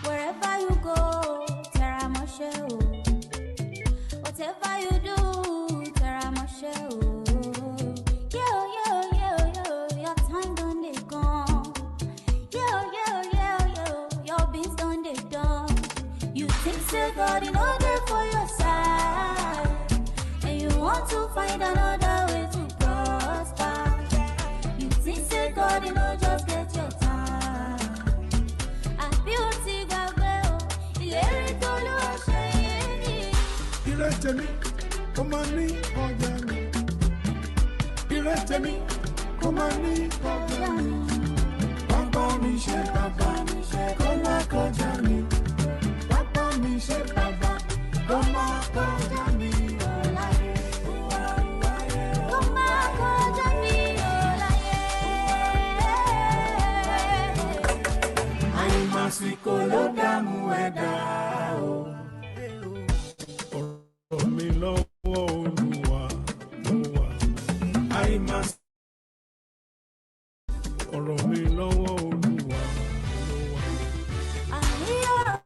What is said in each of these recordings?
Wherever you go, Teramashe, whatever you do, Teramashe, yo, your time done they gone. Yo, your beans done they done. You think say God in order for your side, and you want to find another way to prosper. You think say God in order just get your time. Iretemi, komani kojami. Iretemi, komani kojami. Baba mi ṣe baba, koma kojami. Baba mi ṣe baba, koma kojami. Koma kojami olaye. Àìmásìkò ló dààmú ẹ̀dá o. Mi lọ́wọ́ Olúwa ló wà. Ọ̀rọ̀ mi lọ́wọ́ Olúwa ló wà. Àní ọ̀rọ̀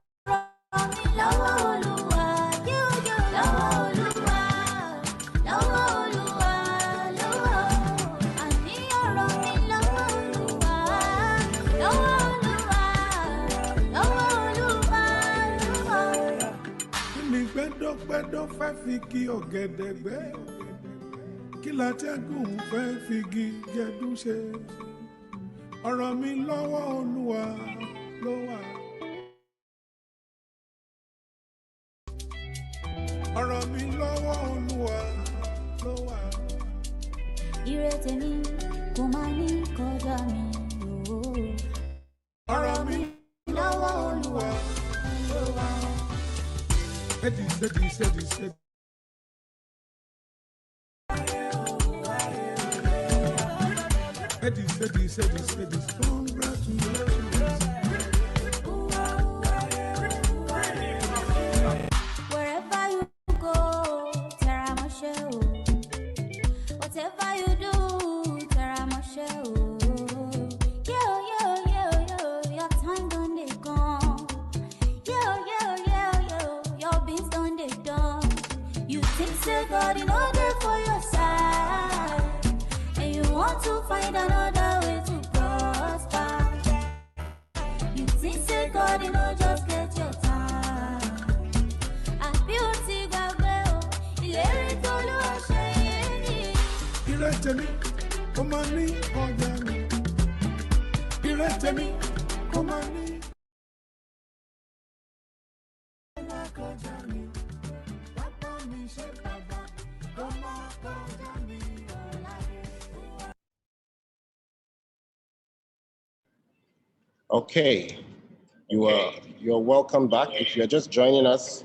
mi lọ́wọ́ Olúwa, yóò lọ́wọ́ Olúwa, lọ́wọ́ Olúwa, lọ́wọ́. Àní ọ̀rọ̀ mi lọ́wọ́ Olúwa, lọ́wọ́ Olúwa, lọ́wọ́ Olúwa, lọ́wọ́. Kíni gbẹ́dọ́gbẹ́dọ́ fẹ́ fi kí ọ̀gẹ̀dẹ̀ gbẹ́? Kí látẹ́gùn fẹ́ fi kí gẹdú ṣe? Ọ̀rọ̀ mi lọ́wọ́ Olúwa ló wà. Ọ̀rọ̀ mi lọ́wọ́ Olúwa ló wà. Ìrètí mi kò máa ní kọjá mi o. Ọ̀rọ̀ mi lọ́wọ́ Olúwa ló wà. Edi. Wherever you go, Teramashe, whatever you do, Teramashe, yo, your time done they gone. Yo, your beans done they done. You think say God in order for your side, and you want to find another way to prosper. You think say God in order just get your time. Beauty Gabriel, ìlérí tó ló ṣe yé ni. Iretemi, komani kojami. Iretemi, komani kojami. Baba mi ṣe baba, koma kojami. Okay, you're welcome back. If you're just joining us,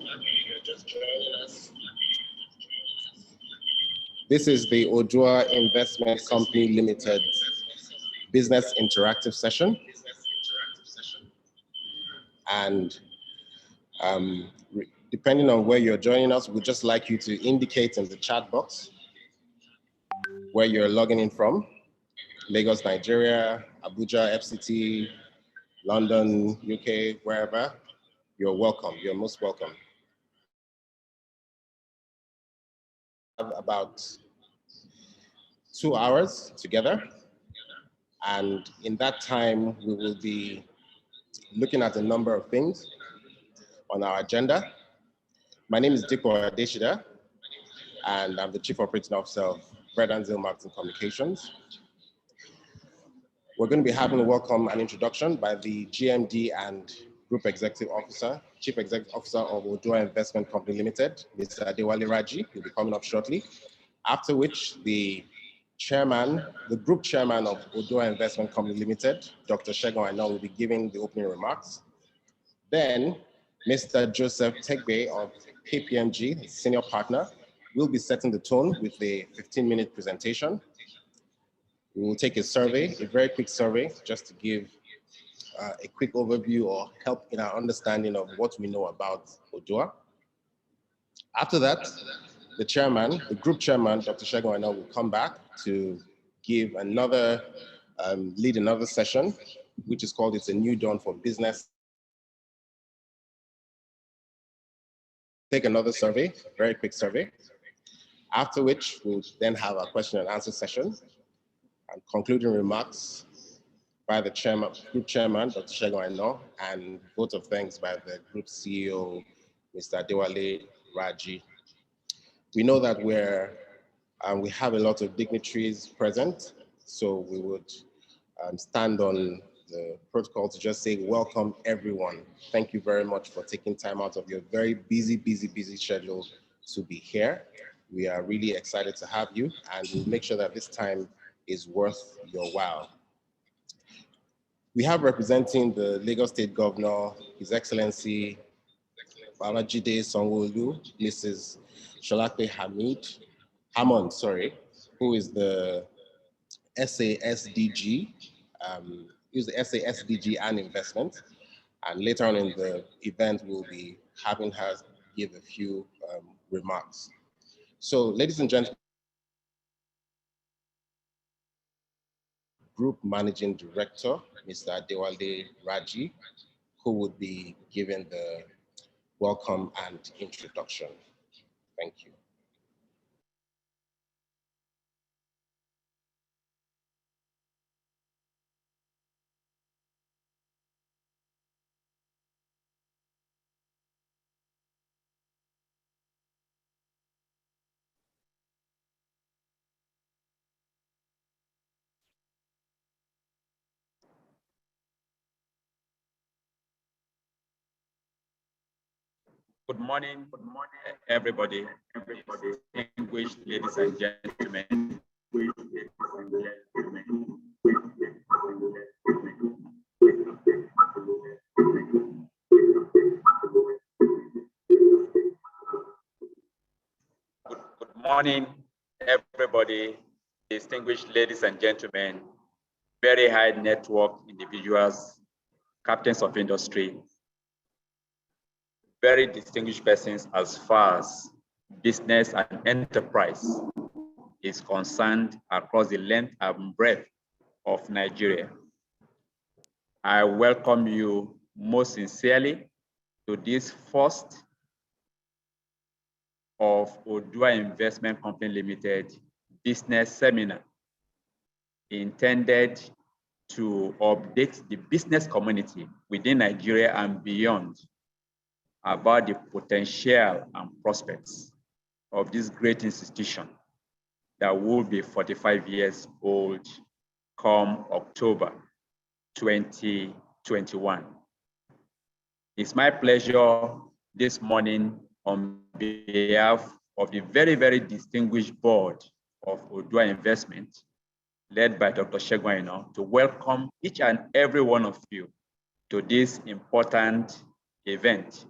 this is the Odua Investment Company Limited Business Interactive Session. And depending on where you're joining us, we'd just like you to indicate in the chat box where you're logging in from. Lagos, Nigeria, Abuja, FCT, London, UK, wherever. You're welcome. You're most welcome. About 2 hours together, and in that time we will be looking at a number of things on our agenda. My name is Diko Adeshida, and I'm the Chief Operating Officer of Bread and Zeal Marketing Communications. We're going to be having a welcome and introduction by the GMD and Group Executive Officer, Chief Executive Officer of Odua Investment Company Limited, Mr. Adewale Raji, will be coming up shortly. After which, the Group Chairman of Odua Investment Company Limited, Dr. Segun Aina, will be giving the opening remarks. Then, Mr. Joseph Tegbe of KPMG, senior partner, will be setting the tone with a 15-minute presentation. We will take a survey, a very quick survey, just to give a quick overview or help in our understanding of what we know about Odua. After that, the chairman, the group chairman, Dr. Segun Aina, will come back to give another, lead another session, which is called It's a New Dawn for Business. Take another survey, very quick survey, after which we'll then have a question and answer session and concluding remarks by the chairman, group chairman, Dr. Segun Aina, and vote of thanks by the group CEO, Mr. Adewale Raji. We know that we have a lot of dignitaries present, so we would stand on the protocol to just say, welcome everyone. Thank you very much for taking time out of your very busy schedule to be here. We are really excited to have you, and we'll make sure that this time is worth your while. We have representing the Lagos State Governor, His Excellency Babajide Sanwo-Olu, Mrs. Sholakwe Hammond, who is the SASDG, and investment. And later on in the event, we'll be having her give a few remarks. So, ladies and gentlemen, Group Managing Director, Mr. Adewale Raji, who would be giving the welcome and introduction. Thank you. Good morning, everybody, distinguished ladies and gentlemen. Good morning, everybody, distinguished ladies and gentlemen, very high network individuals, captains of industry, very distinguished persons as far as business and enterprise is concerned across the length and breadth of Nigeria. I welcome you most sincerely to this first of Odua Investment Company Limited business seminar intended to update the business community within Nigeria and beyond about the potential and prospects of this great institution that will be 45 years old come October 2021. It's my pleasure this morning on behalf of the very, very distinguished board of Odua Investment, led by Dr. Segun Aina, to welcome each and every one of you to this important event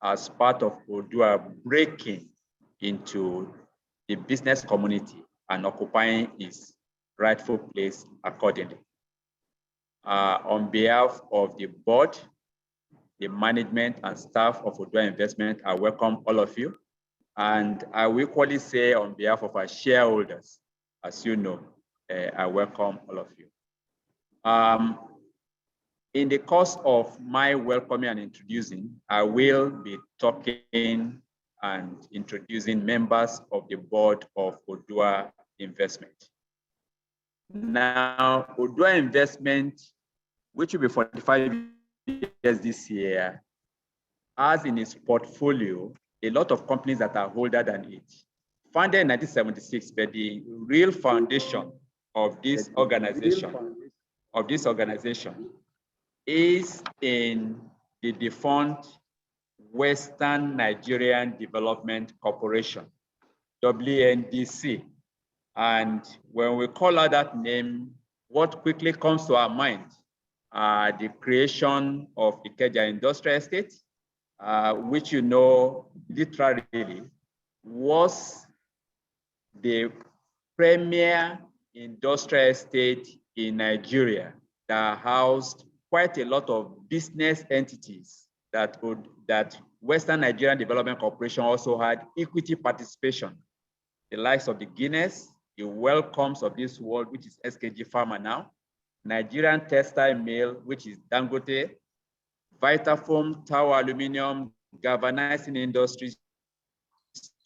as part of Odua breaking into the business community and occupying its rightful place accordingly. On behalf of the board, the management and staff of Odua Investment, I welcome all of you. And I will equally say on behalf of our shareholders, as you know, I welcome all of you. In the course of my welcoming and introducing, I will be talking and introducing members of the board of Odua Investment. Now, Odua Investment, which will be 45 years this year, has in its portfolio a lot of companies that are older than it. Founded in 1976, but the real foundation of this organization is in the defunct Western Nigerian Development Corporation, WNDC. And when we call out that name, what quickly comes to our mind are the creation of Ikeja Industrial Estate, which you know literally was the premier industrial estate in Nigeria that housed quite a lot of business entities that Western Nigerian Development Corporation also had equity participation. The likes of the Guinness, the Welcomes of this world, which is SKG Pharma now, Nigerian Textile Mill, which is Dangote, Vitafoam, Tower Aluminium, Galvanizing Industries,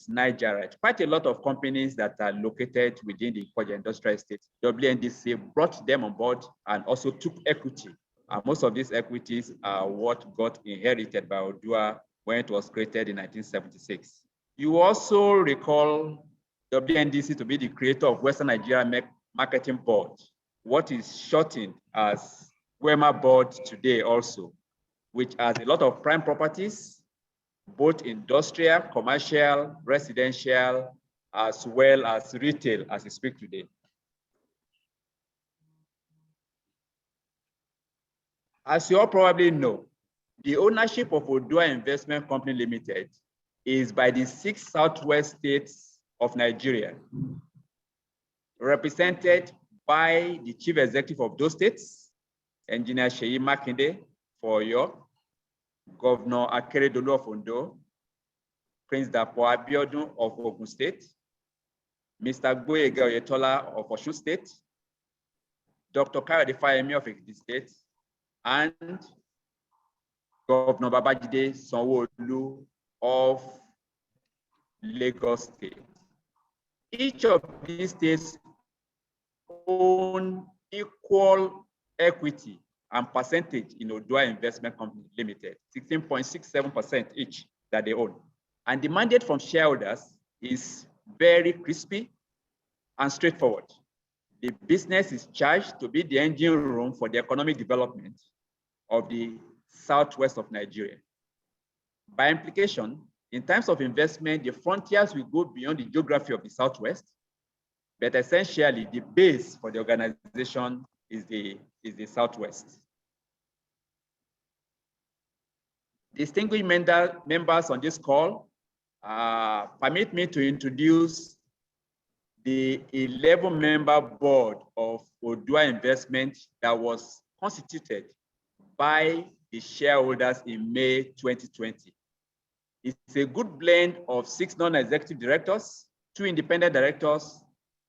Nigerite. Quite a lot of companies that are located within the Ipoja Industrial Estate. WNDC brought them on board and also took equity. And most of these equities are what got inherited by Odua when it was created in 1976. You also recall WNDC to be the creator of Western Nigeria Marketing Board, what is shortened as WEMA Board today also, which has a lot of prime properties, both industrial, commercial, residential, as well as retail as we speak today. As you all probably know, the ownership of Odua Investment Company Limited is by the 6 southwest states of Nigeria, represented by the chief executive of those states, Engineer Seyi Makinde for Oyo, Governor Akeredolu of Ondo, Prince Dapo Abiodun of Ogun State, Mr. Gboyega Oyetola of Osun State, Dr. Kayode Fayemi of Ekiti State, and Governor Babajide Sanwo-Olu of Lagos State. Each of these states own equal equity and percentage in Odua Investment Company Limited, 16.67% each that they own. And the mandate from shareholders is very crispy and straightforward. The business is charged to be the engine room for the economic development of the southwest of Nigeria. By implication, in terms of investment, the frontiers will go beyond the geography of the southwest, but essentially the base for the organization is the southwest. Distinguished members on this call, permit me to introduce the 11-member board of Odua Investment that was constituted by the shareholders in May 2020. It's a good blend of 6 non-executive directors, 2 independent directors,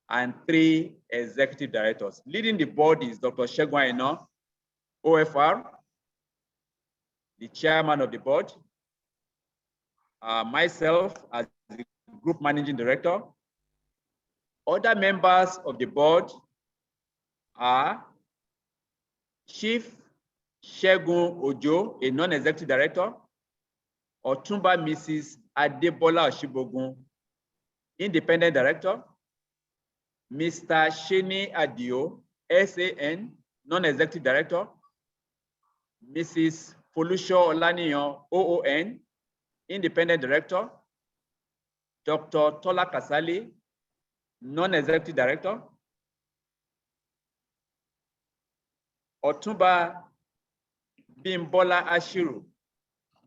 and 3 executive directors. Leading the board is Dr. Segun Aina, OFR, the chairman of the board, myself as the group managing director. Other members of the board are Chief Segun Ojo, a non-executive director, Otumba Mrs. Adebola Oshibogun, independent director, Mr. Sheni Adio, SAN, non-executive director, Mrs. Folusho Olaniyan, OON, independent director, Dr. Tola Kasali, non-executive director, Otumba Bimbola Ashiru,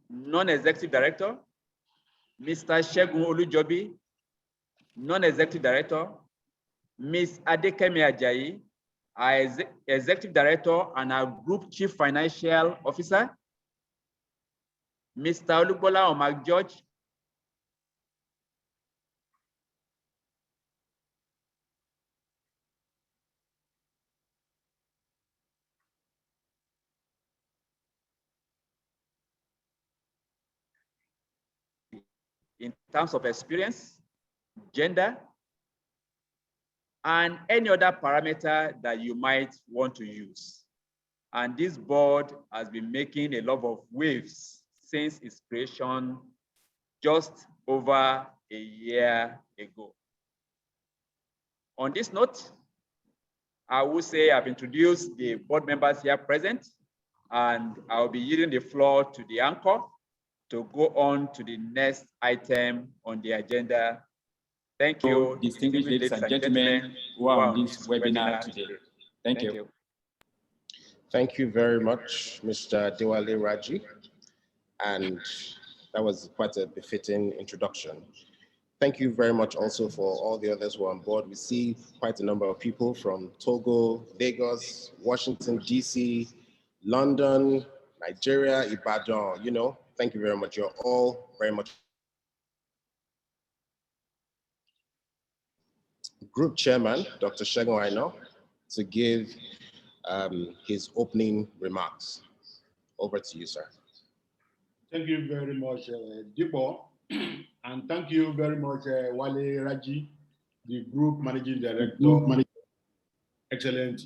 non-executive director, Mr. Segun Olujobi, non-executive director, Ms. Adekemi Ajayi, our executive director and our group chief financial officer, Mr. Olubola Omar George, in terms of experience, gender, and any other parameter that you might want to use. And this board has been making a lot of waves since its creation just over a year ago. On this note, I will say I've introduced the board members here present, and I'll be yielding the floor to the anchor to go on to the next item on the agenda. Thank you, distinguished ladies and gentlemen who are on this webinar today. Thank you. Thank you very much, Mr. Dewale Raji. And That was quite a befitting introduction. Thank you very much also for all the others who are on board. We see quite a number of people from Togo, Lagos, Washington, DC, London, Nigeria, Ibadan, thank you very much. You're all very much. Group Chairman, Dr. Shegun Aino, to give his opening remarks. Over to you, sir. Thank you very much, Dipo, and thank you very much, Wale Raji, the Group Managing Director. Excellent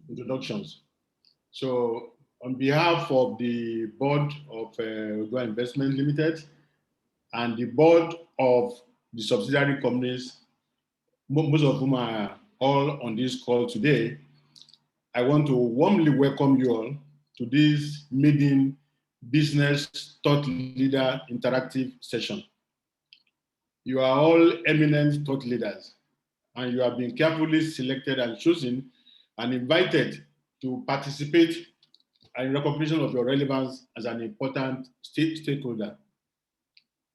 introductions. So, on behalf of the Board of Odua Investment Limited and the Board of the subsidiary companies, most of whom are all on this call today, I want to warmly welcome you all to this maiden Business Thought Leader Interactive session. You are all eminent thought leaders, and you have been carefully selected and chosen and invited to participate in recognition of your relevance as an important stakeholder.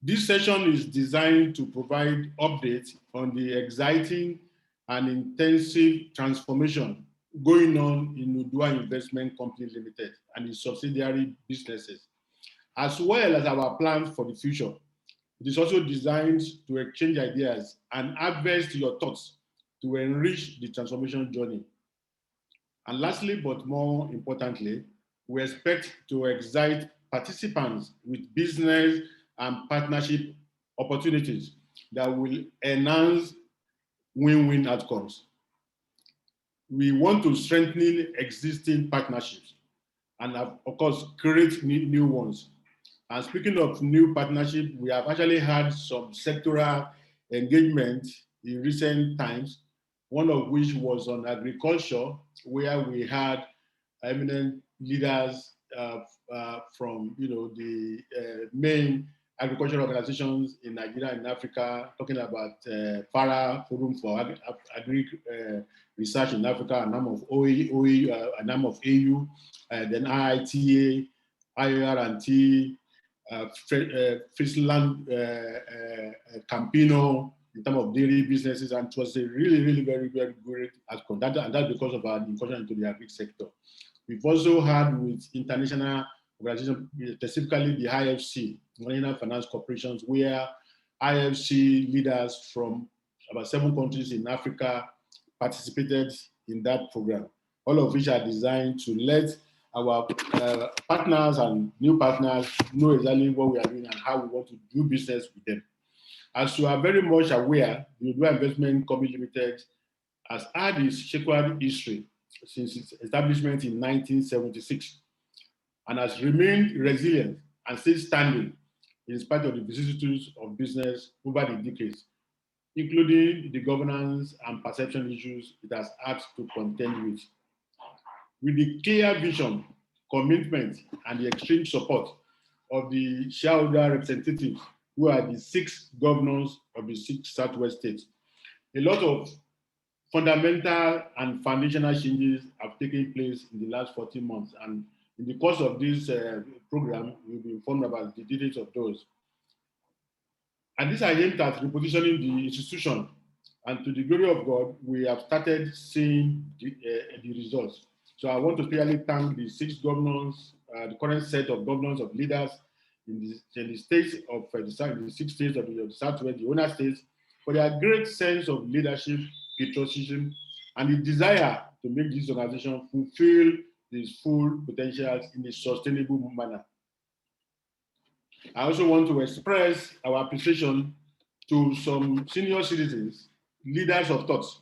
This session is designed to provide updates on the exciting and intensive transformation going on in Odua Investment Company Limited and its subsidiary businesses, as well as our plans for the future. It is also designed to exchange ideas and harvest your thoughts to enrich the transformation journey. And lastly, but more importantly, we expect to excite participants with business and partnership opportunities that will enhance win-win outcomes. We want to strengthen existing partnerships and, of course, create new ones. And speaking of new partnerships, we have actually had some sectoral engagement in recent times, one of which was on agriculture, where we had eminent leaders from the main agricultural organizations in Nigeria and Africa, talking about FARA, Forum for Agri Research in Africa, a number of OEU, a number of AU, then IITA, IRT, Friesland, Campino, in terms of dairy businesses, and it was a really, really very, very great outcome. And that's because of our incursion into the agri sector. We've also had with international organizations, specifically the IFC, International Finance Corporations, where IFC leaders from about 7 countries in Africa participated in that program, all of which are designed to let our partners and new partners know exactly what we are doing and how we want to do business with them. As you are very much aware, the Odua Investment Company Limited has had its checkered history since its establishment in 1976 and has remained resilient and still standing in spite of the vicissitudes of business over the decades, including the governance and perception issues it has had to contend with. With the clear vision, commitment, and the extreme support of the shareholder representatives, who are the 6 governors of the 6 Southwest states, a lot of fundamental and foundational changes have taken place in the last 14 months. And in the course of this program, we'll be informed about the details of those. And these are aimed at repositioning the institution. And to the glory of God, we have started seeing the results. So I want to clearly thank the 6 governors, the current set of governors of leaders in the states of the 6 states of the Southwest, the owner states, for their great sense of leadership, patriotism, and the desire to make this organization fulfill its full potentials in a sustainable manner. I also want to express our appreciation to some senior citizens, leaders of thoughts,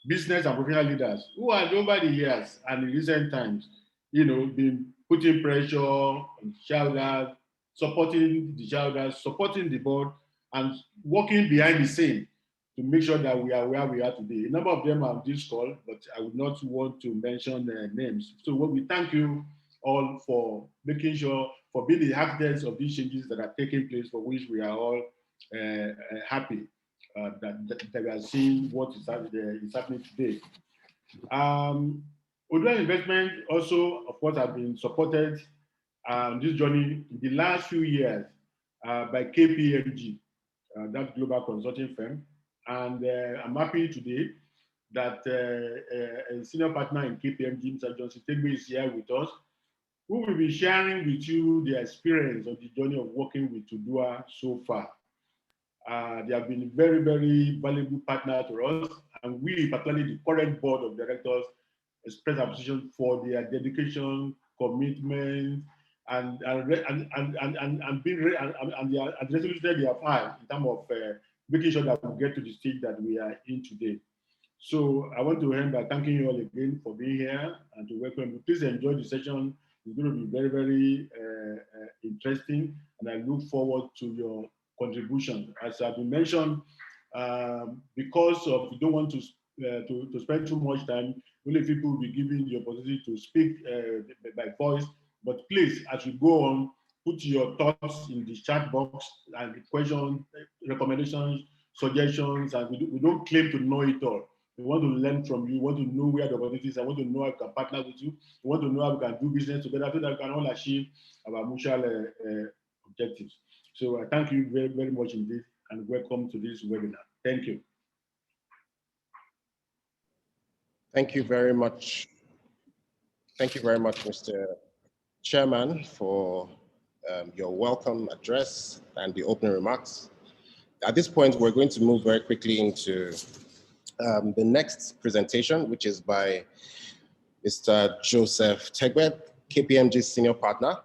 business and professional leaders who have over the years and in recent times, been putting pressure on shareholders, supporting the shareholders, supporting the board, and working behind the scene to make sure that we are where we are today. A number of them are on this call, but I would not want to mention their names. So we thank you all for making sure, for being the architects of these changes that are taking place, for which we are all happy that we are seeing what is happening today. Odua Investment also, of course, have been supported this journey in the last few years by KPMG, that global consulting firm. And I'm happy today that a senior partner in KPMG, Mr. Johnson Tegbe, is here with us, who will be sharing with you the experience of the journey of working with Odua so far. They have been a very, very valuable partner to us, and we, particularly the current board of directors, express appreciation for their dedication, commitment, and the resolution they have had in terms of making sure that we get to the stage that we are in today. So I want to end by thanking you all again for being here and to welcome you. Please enjoy the session. It's going to be very, very interesting, and I look forward to your contribution. As I've been mentioned, because of we don't want to spend too much time, only people will be given the opportunity to speak by voice. But please, as we go on, put your thoughts in the chat box and the questions, recommendations, suggestions, and we don't claim to know it all. We want to learn from you. We want to know where the opportunities are. We want to know how we can partner with you. We want to know how we can do business together so that we can all achieve our mutual objectives. So I thank you very, very much indeed, and welcome to this webinar. Thank you. Thank you very much. Thank you very much, Mr. Chairman, for your welcome address and the opening remarks. At this point, we're going to move very quickly into the next presentation, which is by Mr. Joseph Tegbe, KPMG Senior Partner.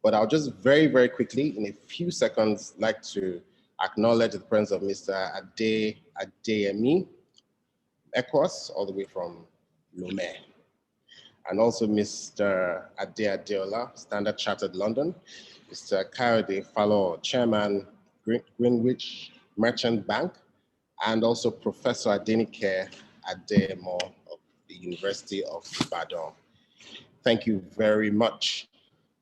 But I'll just very, very quickly, in a few seconds, like to acknowledge the presence of Mr. Adeyemi Ekwas, all the way from Lomé, and also Mr. Adeola, Standard Chartered London, Mr. Kayode Fallow, Chairman, Greenwich Merchant Bank, and also Professor Adenike Ademo of the University of Ibadan. Thank you very much.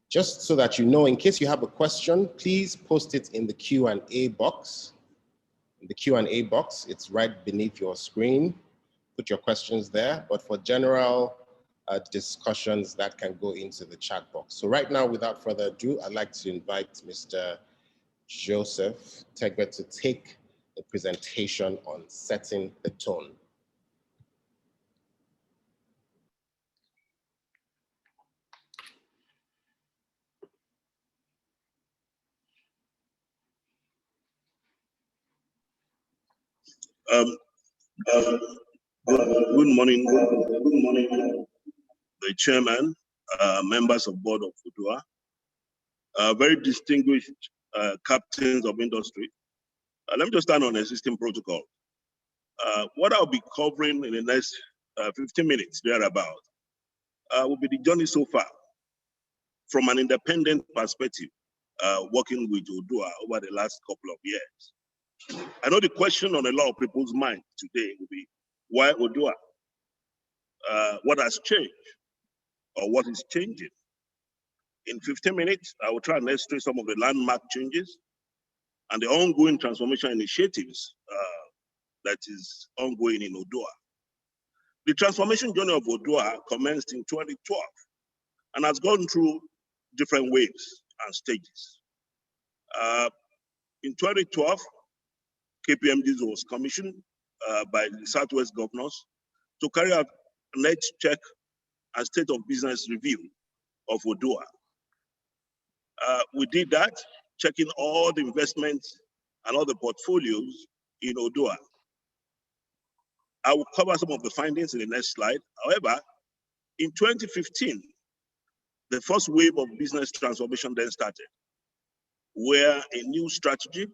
Just so that you know, in case you have a question, please post it in the Q&A box. In the Q&A box, it's right beneath your screen. Put your questions there, but for general discussions, that can go into the chat box. So right now, without further ado, I'd like to invite Mr. Joseph Tegbe to take the presentation on setting the tone. Good morning, the chairman, members of board of Odua, very distinguished captains of industry. Let me just stand on existing protocol. What I'll be covering in the next 15 minutes, thereabout, will be the journey so far from an independent perspective, working with Odua over the last couple of years. I know the question on a lot of people's mind today will be, why Odua? What has changed or what is changing? In 15 minutes, I will try and illustrate some of the landmark changes and the ongoing transformation initiatives that is ongoing in Odua. The transformation journey of Odua commenced in 2012 and has gone through different waves and stages. In 2012, KPMG was commissioned by the Southwest governors to carry out a net check and state of business review of Odua. We did that, checking all the investments and all the portfolios in Odua. I will cover some of the findings in the next slide. However, in 2015, the first wave of business transformation then started, where a new strategy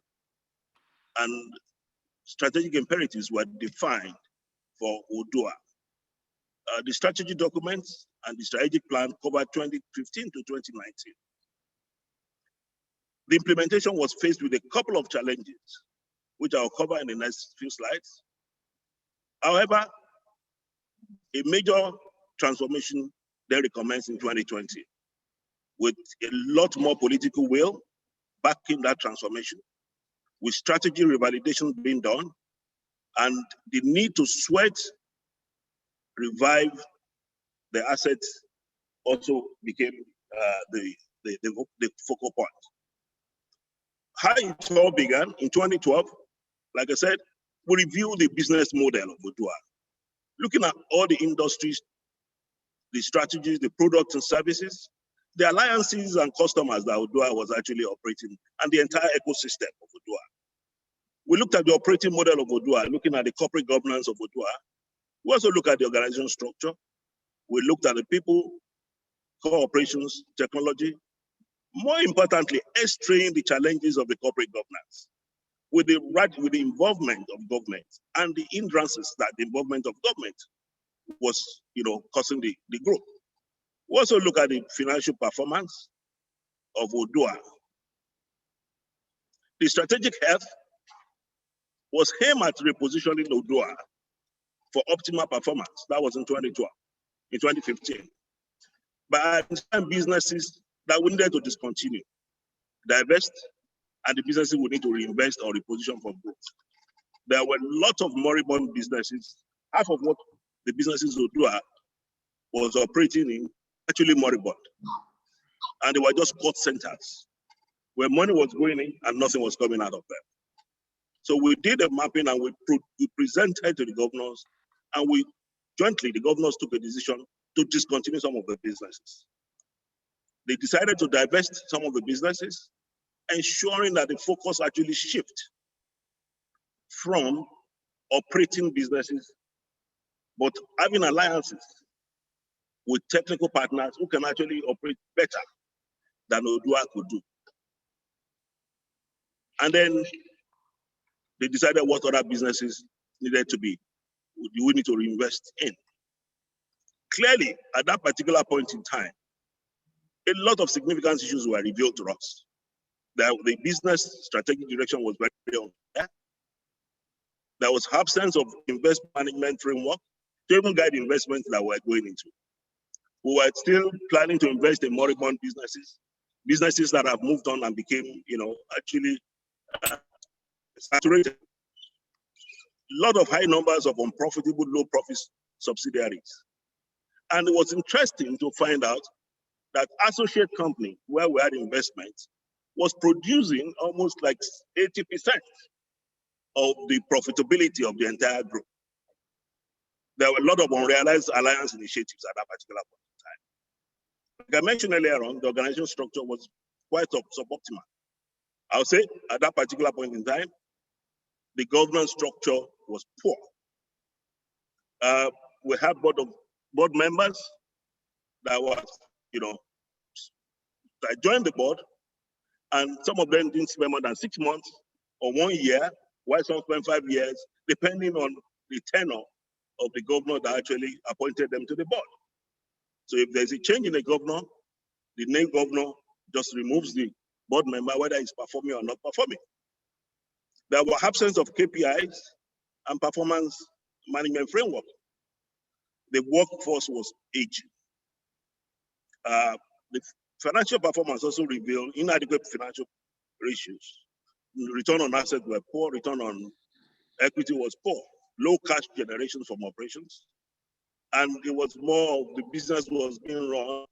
and strategic imperatives were defined for Odua. The strategy documents and the strategic plan covered 2015 to 2019. The implementation was faced with a couple of challenges, which I'll cover in the next few slides. However, a major transformation then recommenced in 2020, with a lot more political will backing that transformation, with strategy revalidation being done, and the need to sweat, revive the assets also became the focal point. how it all began in 2012, like I said, we reviewed the business model of Odua, looking at all the industries, the strategies, the products and services, the alliances and customers that Odua was actually operating, and the entire ecosystem of Odua. We looked at the operating model of Odua, looking at the corporate governance of Odua. We also looked at the organization structure. We looked at the people, core operations, technology. More importantly, extracting the challenges of the corporate governance with the involvement of government and the hindrances that the involvement of government was, causing the growth. We also look at the financial performance of Odua. The strategic health was aimed at repositioning Odua for optimal performance. That was in 2012, in 2015. But some businesses that we needed to discontinue, divest, and the businesses we need to reinvest or reposition for growth. There were lots of moribund businesses. Half of what the businesses Odua was operating in actually moribund. And they were just cost centers where money was going in and nothing was coming out of them. So we did a mapping and we presented to the governors, and the governors took a decision to discontinue some of the businesses. They decided to divest some of the businesses, ensuring that the focus actually shift from operating businesses, but having alliances with technical partners who can actually operate better than Odua could do. And then they decided what other businesses needed to be, we need to reinvest in. Clearly, at that particular point in time, a lot of significant issues were revealed to us. The business strategic direction was very unclear. There was absence of investment management framework to even guide investments that we're going into. We were still planning to invest in moribund businesses that have moved on and became, actually saturated. A lot of high numbers of unprofitable, low profit subsidiaries. And it was interesting to find out that associate company where we had investment was producing almost like 80% of the profitability of the entire group. There were a lot of unrealized alliance initiatives at that particular point in time. Like I mentioned earlier on, the organizational structure was quite suboptimal. I would say at that particular point in time, the governance structure was poor. We had board members that was, that joined the board, and some of them didn't spend more than 6 months or 1 year, while some spent 5 years, depending on the tenure of the governor that actually appointed them to the board. So if there's a change in the governor, the new governor just removes the board member, whether he's performing or not performing. There were absence of KPIs and performance management framework. The workforce was aging. The financial performance also revealed inadequate financial ratios. Return on assets were poor, return on equity was poor, low cash generation from operations. And it was more of the business was being run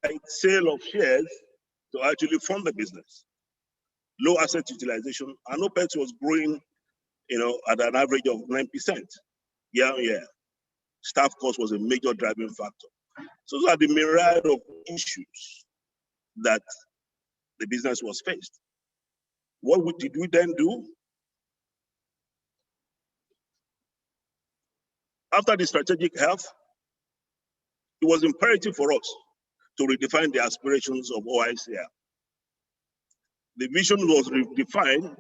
by sale of shares to actually fund the business. Low asset utilization, and OPEX was growing, at an average of 9% year on year. Staff cost was a major driving factor. So those are the myriad of issues that the business was faced. What did we then do? After the strategic health, it was imperative for us to redefine the aspirations of OICL. The vision was redefined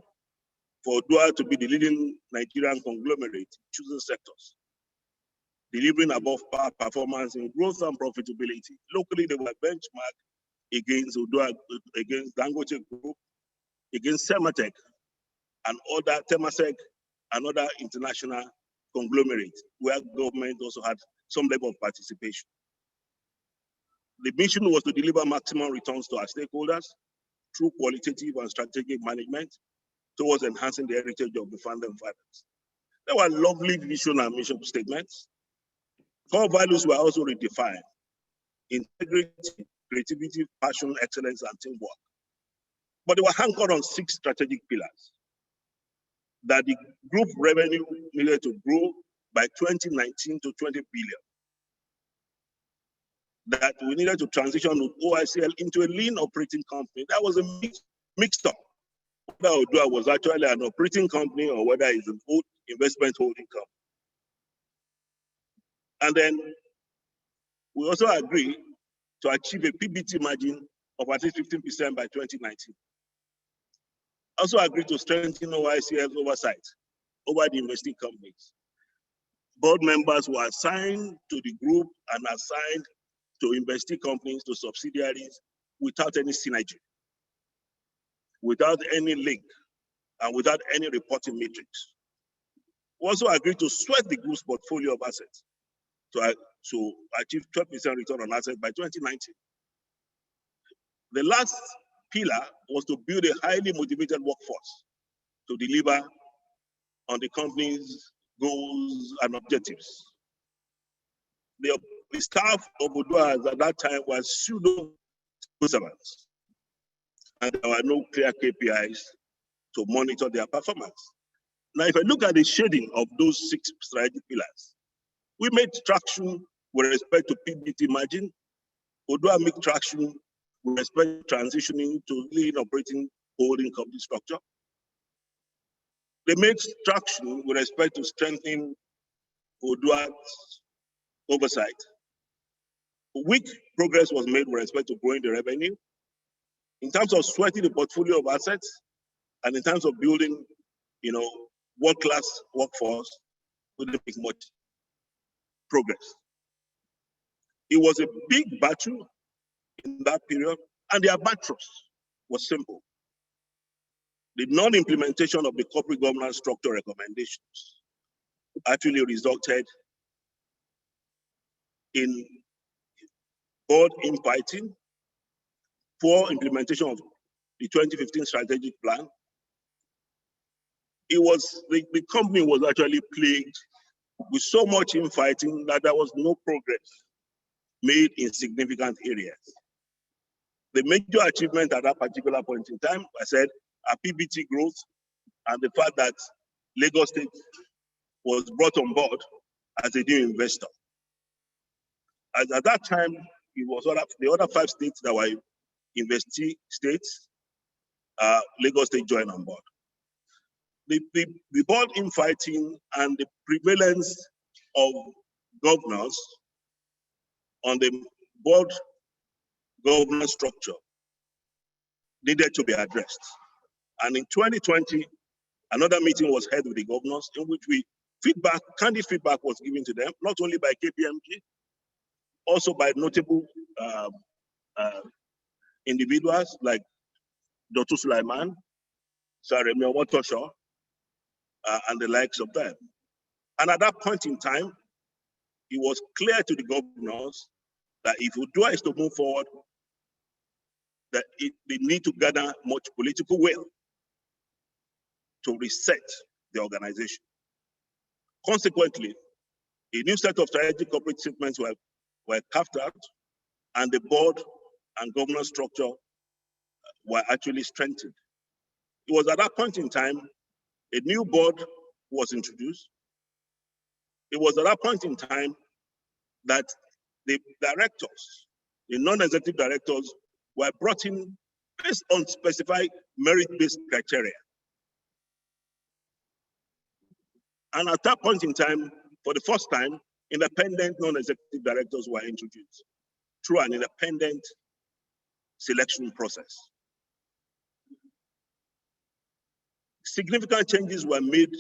for Odua to be the leading Nigerian conglomerate choosing sectors, delivering above par performance in growth and profitability. Locally, they were benchmarked against Odua, against Dangote Group, against Sematec, and other Temasek, and other international conglomerates, where government also had some level of participation. The mission was to deliver maximum returns to our stakeholders through qualitative and strategic management towards enhancing the heritage of the founding fathers. There were lovely vision and mission statements. Core values were also redefined: integrity, creativity, passion, excellence, and teamwork. But they were anchored on 6 strategic pillars that the group revenue needed to grow by 2019 to 20 billion. That we needed to transition with OICL into a lean operating company. That was a mixed up. Whether Odua was actually an operating company or whether it's an old investment holding company. And then we also agreed to achieve a PBT margin of at least 15% by 2019. Also agreed to strengthen OICL's oversight over the investing companies. Board members were assigned to the group and assigned to investing companies, to subsidiaries, without any synergy, without any link, and without any reporting matrix. We also agreed to sweat the group's portfolio of assets to achieve 12% return on assets by 2019. The last pillar was to build a highly motivated workforce to deliver on the company's goals and objectives. The staff of Odua at that time was pseudo servants, and there were no clear KPIs to monitor their performance. Now, if I look at the shading of those 6 strategic pillars, we made traction with respect to PBT margin. Odua made traction with respect to transitioning to lean operating holding company structure. They made traction with respect to strengthening Odua's oversight. Weak progress was made with respect to growing the revenue. In terms of sweating the portfolio of assets, and in terms of building, world-class workforce, we didn't make much progress. It was a big battle in that period, and the abattoirs was simple. The non-implementation of the corporate governance structure recommendations actually resulted in board infighting, poor implementation of the 2015 strategic plan. The company was actually plagued with so much infighting that there was no progress made in significant areas. The major achievement at that particular point in time, I said, our PBT growth and the fact that Lagos State was brought on board as a new investor. As at that time, it was the other 5 states that were investee states, Lagos State joined on board. The board infighting and the prevalence of governors on the board governance structure needed to be addressed. And in 2020, another meeting was held with the governors in which candid feedback was given to them, not only by KPMG, also by notable individuals like Dr. Sulaiman, Sir Remi Omotosho, and the likes of them. And at that point in time, it was clear to the governors that if Odua is to move forward, that they need to gather much political will to reset the organization. Consequently, a new set of strategic corporate statements were carved out, and the board and governance structure were actually strengthened. It was at that point in time a new board was introduced. It was at that point in time that the directors, the non-executive directors, were brought in based on specified merit-based criteria. And at that point in time, for the first time, independent non-executive directors were introduced through an independent selection process. Significant changes were made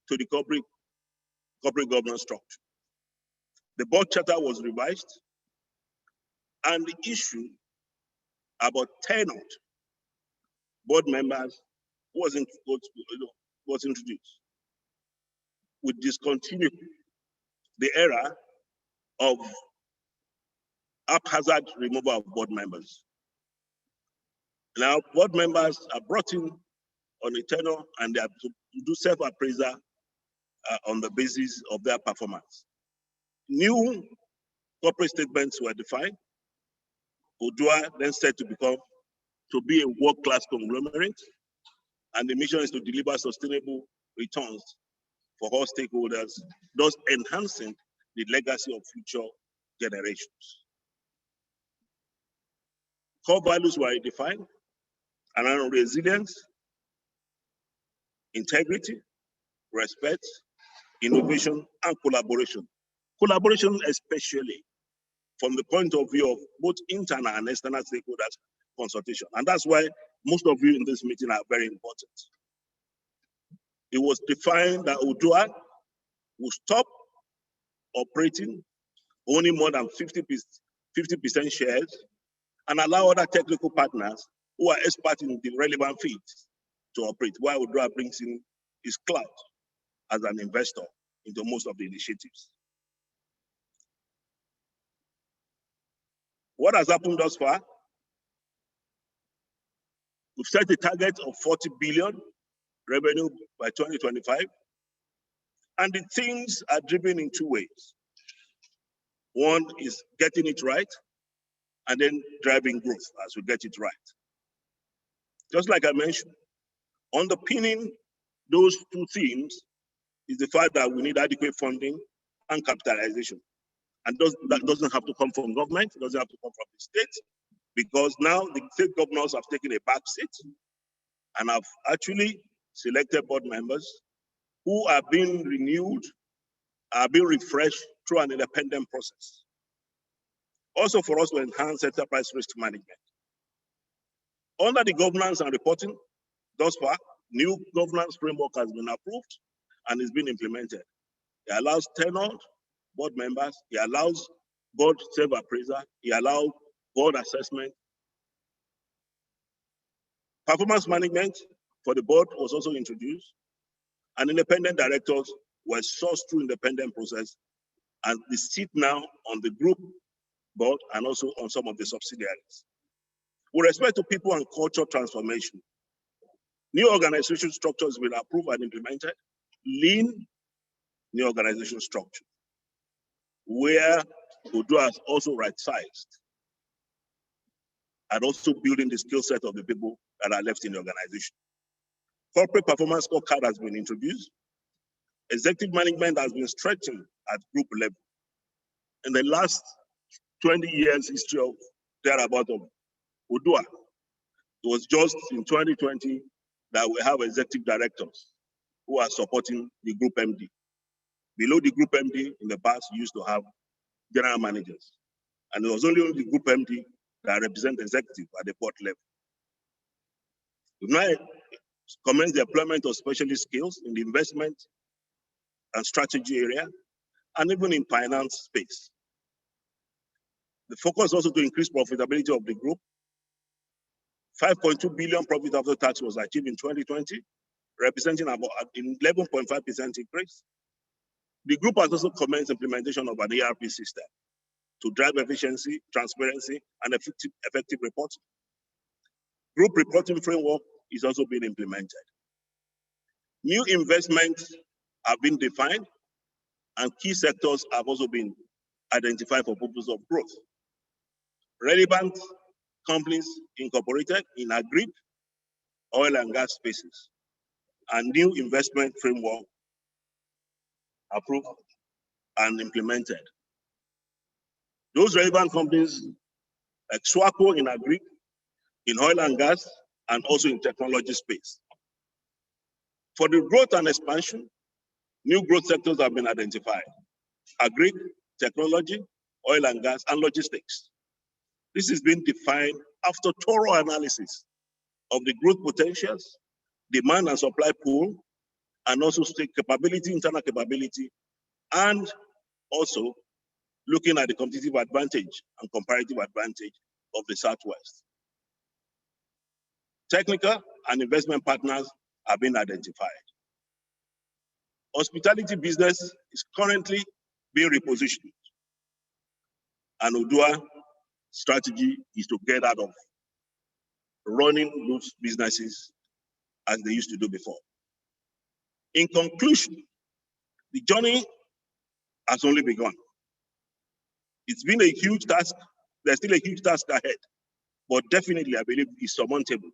to the corporate governance structure. The board charter was revised, and the issue about tenured board members was introduced. We discontinued the era of haphazard removal of board members. Now, board members are brought in on a tenure, and they have to do self-appraisal on the basis of their performance. New corporate statements were defined. Odua then said to become to be a world-class conglomerate, and the mission is to deliver sustainable returns for all stakeholders, thus enhancing the legacy of future generations. Core values were defined around resilience, integrity, respect, innovation, and collaboration. Collaboration especially from the point of view of both internal and external stakeholders consultation. And that's why most of you in this meeting are very important. It was defined that Odua will stop operating, owning more than 50% shares, and allow other technical partners who are experts in the relevant fields to operate, while Odua brings in his clout as an investor into most of the initiatives. What has happened thus far? We've set a target of 40 billion revenue by 2025, and the things are driven in two ways. One is getting it right, and then driving growth as we get it right. Just like I mentioned, underpinning those two themes is the fact that we need adequate funding and capitalization. And that doesn't have to come from government, it doesn't have to come from the state, because now the state governors have taken a back seat and have actually selected board members who are being renewed, are being refreshed through an independent process. Also for us to enhance enterprise risk management. Under the governance and reporting, thus far, new governance framework has been approved and is being implemented. It allows tenured board members, it allows board self-appraiser, it allows board assessment. Performance management for the board was also introduced, and independent directors were sourced through independent process, and they sit now on the group board and also on some of the subsidiaries. With respect to people and culture transformation, new organization structures will be approved and implemented, lean new organization structure, where Odua has also right-sized and also building the skill set of the people that are left in the organization. Corporate performance scorecard has been introduced. Executive management has been strengthened at group level. In the last 20 years history of thereabout of Odua, it was just in 2020 that we have executive directors who are supporting the group MD. Below the group MD, in the past, you used to have general managers. And it was only the group MD that represent executive at the board level. We've now commenced the employment of specialist skills in the investment and strategy area, and even in finance space. The focus also to increase profitability of the group. 5.2 billion profit after tax was achieved in 2020, representing about an 11.5% increase. The group has also commenced implementation of an ERP system to drive efficiency, transparency, and effective reporting. Group reporting framework is also being implemented. New investments have been defined, and key sectors have also been identified for purposes of growth. Relevant companies incorporated in agri, oil and gas spaces, and new investment framework approved and implemented. Those relevant companies like Swaco in agri, in oil and gas, and also in technology space. For the growth and expansion, new growth sectors have been identified: agri, technology, oil and gas, and logistics. This is being defined after thorough analysis of the growth potentials, demand and supply pool, and also state capability, internal capability, and also looking at the competitive advantage and comparative advantage of the Southwest. Technical and investment partners have been identified. Hospitality business is currently being repositioned, and Odua strategy is to get out of running those businesses as they used to do before. In conclusion, the journey has only begun. It's been a huge task. There's still a huge task ahead. but definitely I believe it's surmountable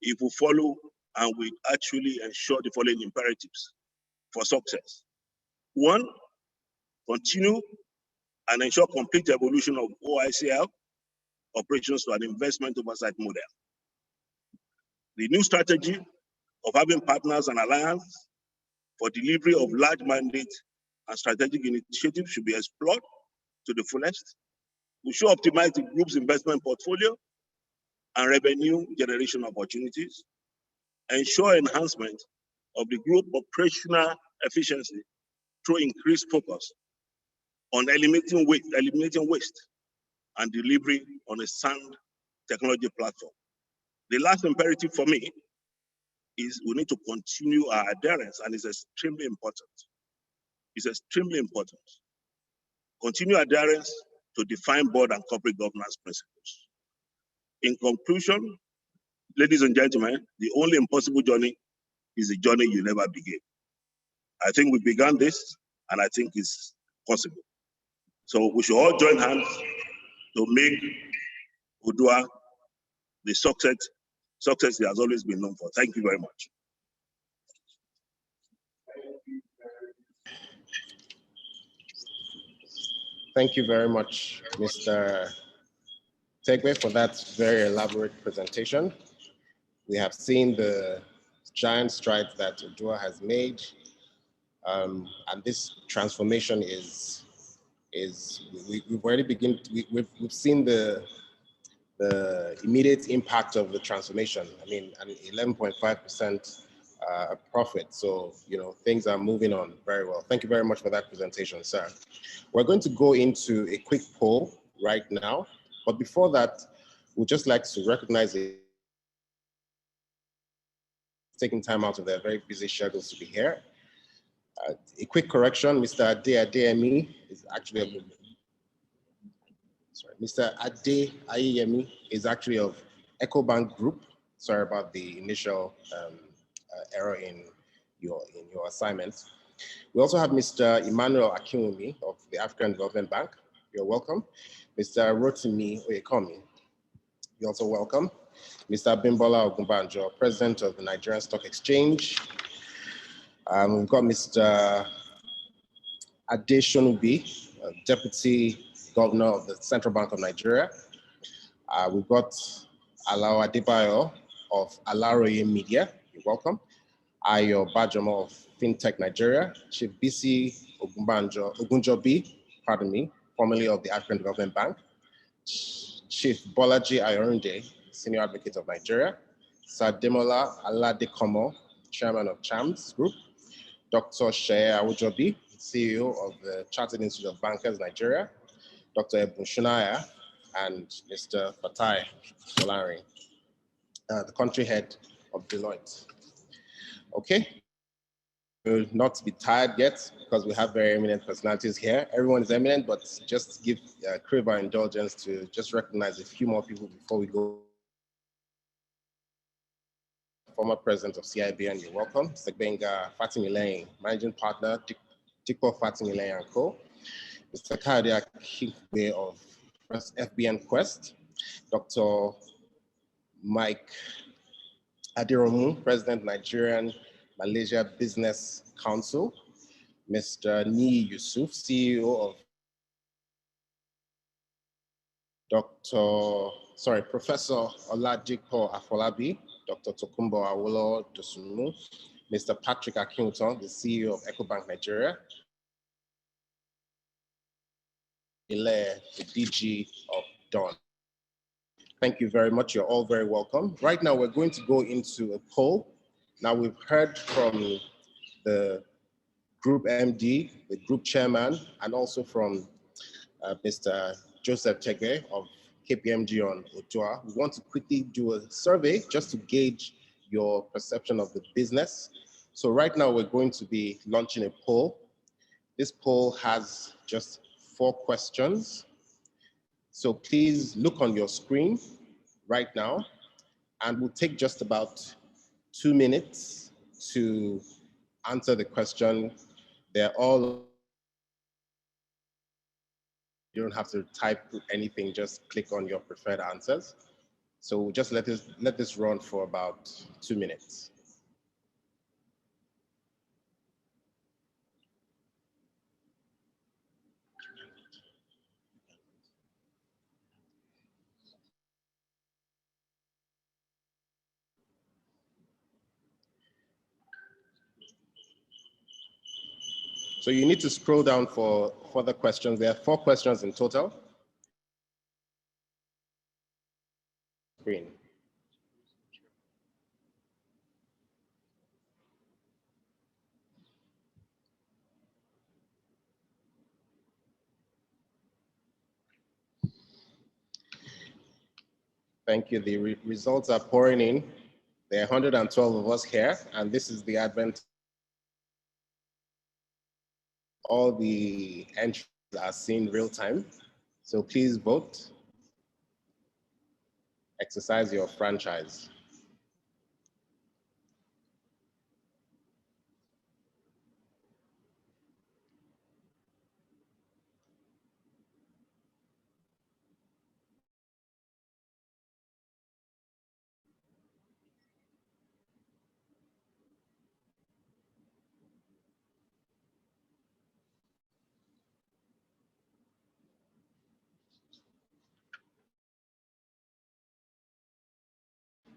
if we follow and we actually ensure the following imperatives for success. One, continue and ensure complete evolution of OICL operations to an investment oversight model. The new strategy of having partners and alliance for delivery of large mandates and strategic initiatives should be explored to the fullest. We should optimize the group's investment portfolio and revenue generation opportunities, ensure enhancement of the group operational efficiency through increased focus on eliminating waste and delivery on a sound technology platform. The last imperative for me is we need to continue our adherence, and it's extremely important. It's extremely important. Continue adherence to define board and corporate governance principles. In conclusion, ladies and gentlemen, the only impossible journey is the journey you never begin. I think we began this, and I think it's possible. So we should all join hands to make Odua the success it has always been known for. Thank you very much. Thank you very much, Mr. Tegbe, for that very elaborate presentation. We have seen the giant strides that Odua has made, and this transformation we've already we've seen the immediate impact of the transformation. I mean, an 11.5% profit. So, things are moving on very well. Thank you very much for that presentation, sir. We're going to go into a quick poll right now. But before that, we'd just like to recognize taking time out of their very busy schedules to be here. A quick correction, Mr. Adeyemi is actually Mr. Adeyemi is actually of EcoBank Group. Sorry about the initial error in your assignment. We also have Mr. Emmanuel Akinwumi of the African Development Bank. You're welcome. Mr. Rotimi Oyekomi, you're also welcome. Mr. Bimbola Ogunbanjo, President of the Nigerian Stock Exchange. We've got Mr. Adeshonubi, Deputy Governor of the Central Bank of Nigeria. We've got Alao Adebayo of Alaroye Media. You're welcome. Ayo Bajomo of FinTech Nigeria. Chief BC Ogunjobi, formerly of the African Development Bank. Chief Bolaji Ayorunde, Senior Advocate of Nigeria. Sir Demola Aladekomo, Chairman of CHAMS Group. Dr. Sheye Awojobi, CEO of the Chartered Institute of Bankers Nigeria. Dr. Ebun Shunaya, and Mr. Fatai Solari, the country head of Deloitte. Okay, we'll not be tired yet because we have very eminent personalities here. Everyone is eminent, but just give crave our indulgence to just recognize a few more people before we go. Former president of CIBN, you're welcome. Segbenga Fatimilein, managing partner, Dikpo Fatimilein & Co. Mr. Kade Akingbe of FBN Quest. Dr. Mike Adiromu, President, Nigerian Malaysia Business Council. Mr. Ni Yusuf, CEO of Professor Oladipo Afolabi, Dr. Tokumbo Awolo Dosunmu, Mr. Patrick Akinwuton, the CEO of EcoBank Nigeria, the DG of Dawn. Thank you very much. You're all very welcome. Right now, we're going to go into a poll. Now, we've heard from the group MD, the group chairman, and also from Mr. Joseph Tegbe of KPMG on Odua. We want to quickly do a survey just to gauge your perception of the business. So right now, we're going to be launching a poll. This poll has just 4 questions. So please look on your screen right now, and we'll take just about 2 minutes to answer the question. They're all, you don't have to type anything, just click on your preferred answers. So just let this run for about 2 minutes. So you need to scroll down for further questions. There are 4 questions in total. Screen. Thank you. The results are pouring in. There are 112 of us here, and this is the advent. All the entries are seen real time. So please vote. Exercise your franchise.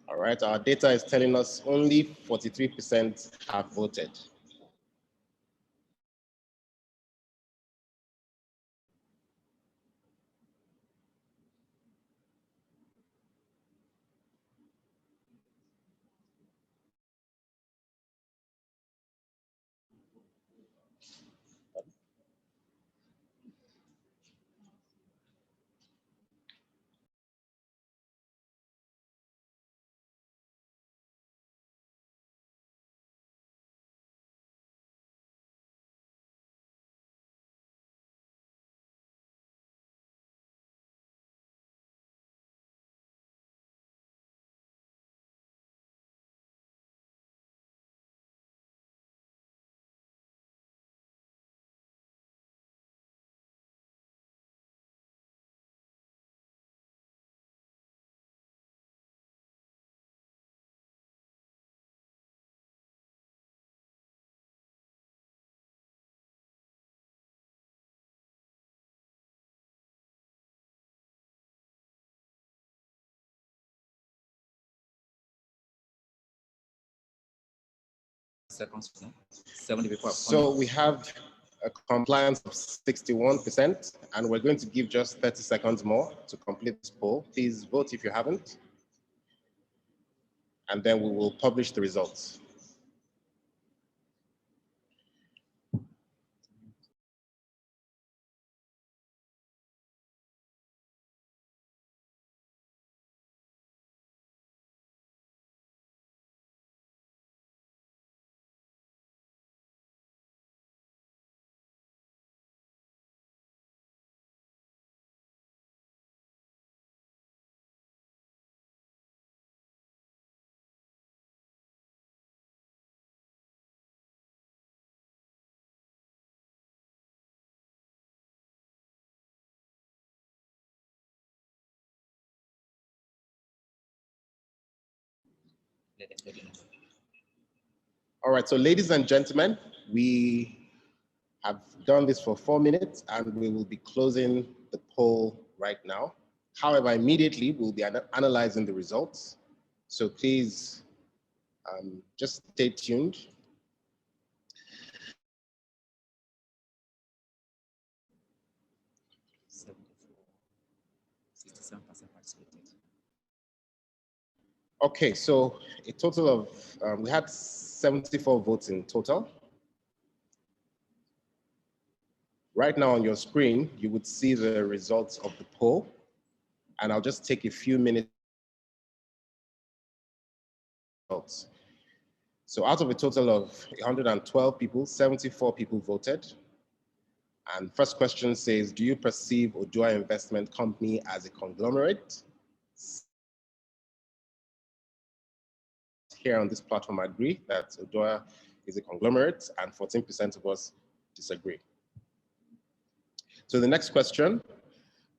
All right, our data is telling us only 43% have voted. Seconds, 70 people. So we have a compliance of 61%, and we're going to give just 30 seconds more to complete this poll. Please vote if you haven't, and then we will publish the results. All right, so ladies and gentlemen, we have done this for 4 minutes and we will be closing the poll right now. However, immediately we'll be analyzing the results. So please just stay tuned. Okay, so a total of, we had 74 votes in total. Right now on your screen, you would see the results of the poll, and I'll just take a few minutes. So out of a total of 112 people, 74 people voted. And first question says, do you perceive Odua Investment Company as a conglomerate? Here on this platform agree that Odua is a conglomerate, and 14% of us disagree. So the next question,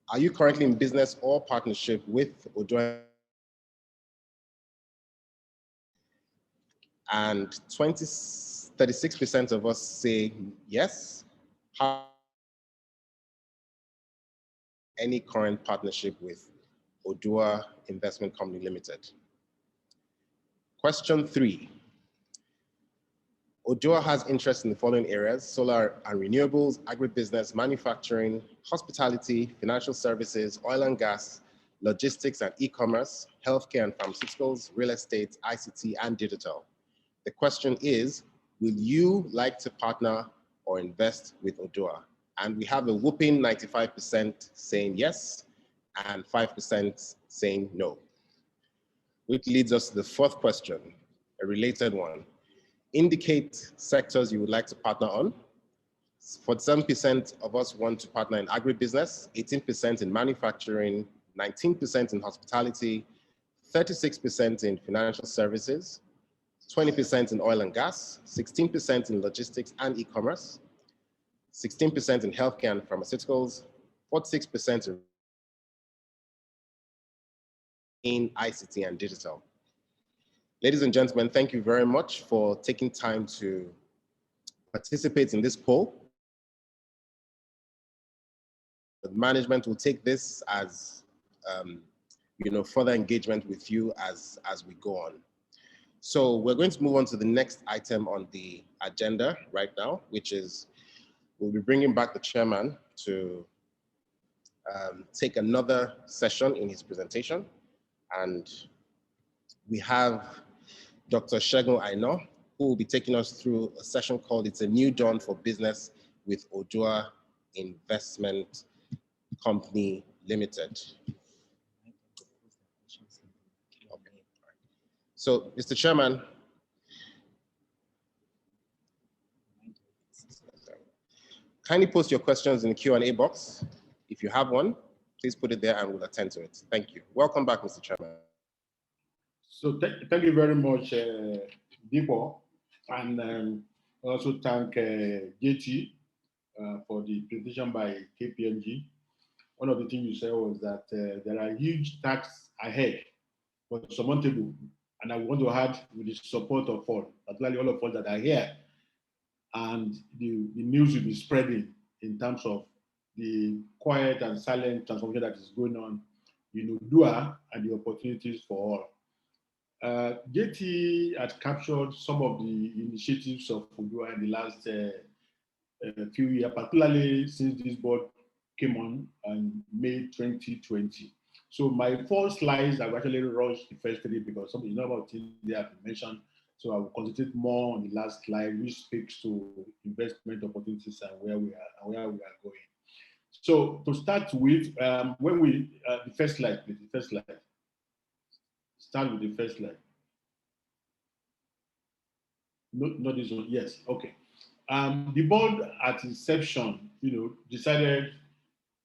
are you currently in business or partnership with Odua and 36% of us say yes. How any current partnership with Odua Investment Company Limited? Question 3. Odua has interest in the following areas: solar and renewables, agribusiness, manufacturing, hospitality, financial services, oil and gas, logistics and e-commerce, healthcare and pharmaceuticals, real estate, ICT, and digital. The question is, will you like to partner or invest with Odua? And we have a whooping 95% saying yes and 5% saying no. Which leads us to the fourth question, a related one. Indicate sectors you would like to partner on. 47% of us want to partner in agribusiness, 18% in manufacturing, 19% in hospitality, 36% in financial services, 20% in oil and gas, 16% in logistics and e-commerce, 16% in healthcare and pharmaceuticals, 46% in ICT and digital. Ladies and gentlemen, thank you very much for taking time to participate in this poll. The management will take this as further engagement with you as we go on. So we're going to move on to the next item on the agenda right now, which is we'll be bringing back the chairman to take another session in his presentation. And we have Dr. Segun Aino, who will be taking us through a session called It's a New Dawn for Business with Odua Investment Company Limited. Okay. So, Mr. Chairman, kindly post your questions in the Q&A box. If you have one, please put it there and we'll attend to it. Thank you. Welcome back, Mr. Chairman. So thank you very much, Dipo, and also thank JT for the presentation by KPMG. One of the things you said was that there are huge tasks ahead for surmountable, and I want to add with the support of all, particularly all of us that are here, and the news will be spreading in terms of the quiet and silent transformation that is going on in Odua and the opportunities for all. JT had captured some of the initiatives of Odua in the last few years, particularly since this board came on in May 2020. So my 4 slides, I've actually rushed the first 3 because some of the number of things they have been mentioned. So I will concentrate more on the last slide, which speaks to investment opportunities and where we are going. So to start with, the first slide, please, the first slide. Start with the first slide. Not this one. Yes. Okay. The board at inception, decided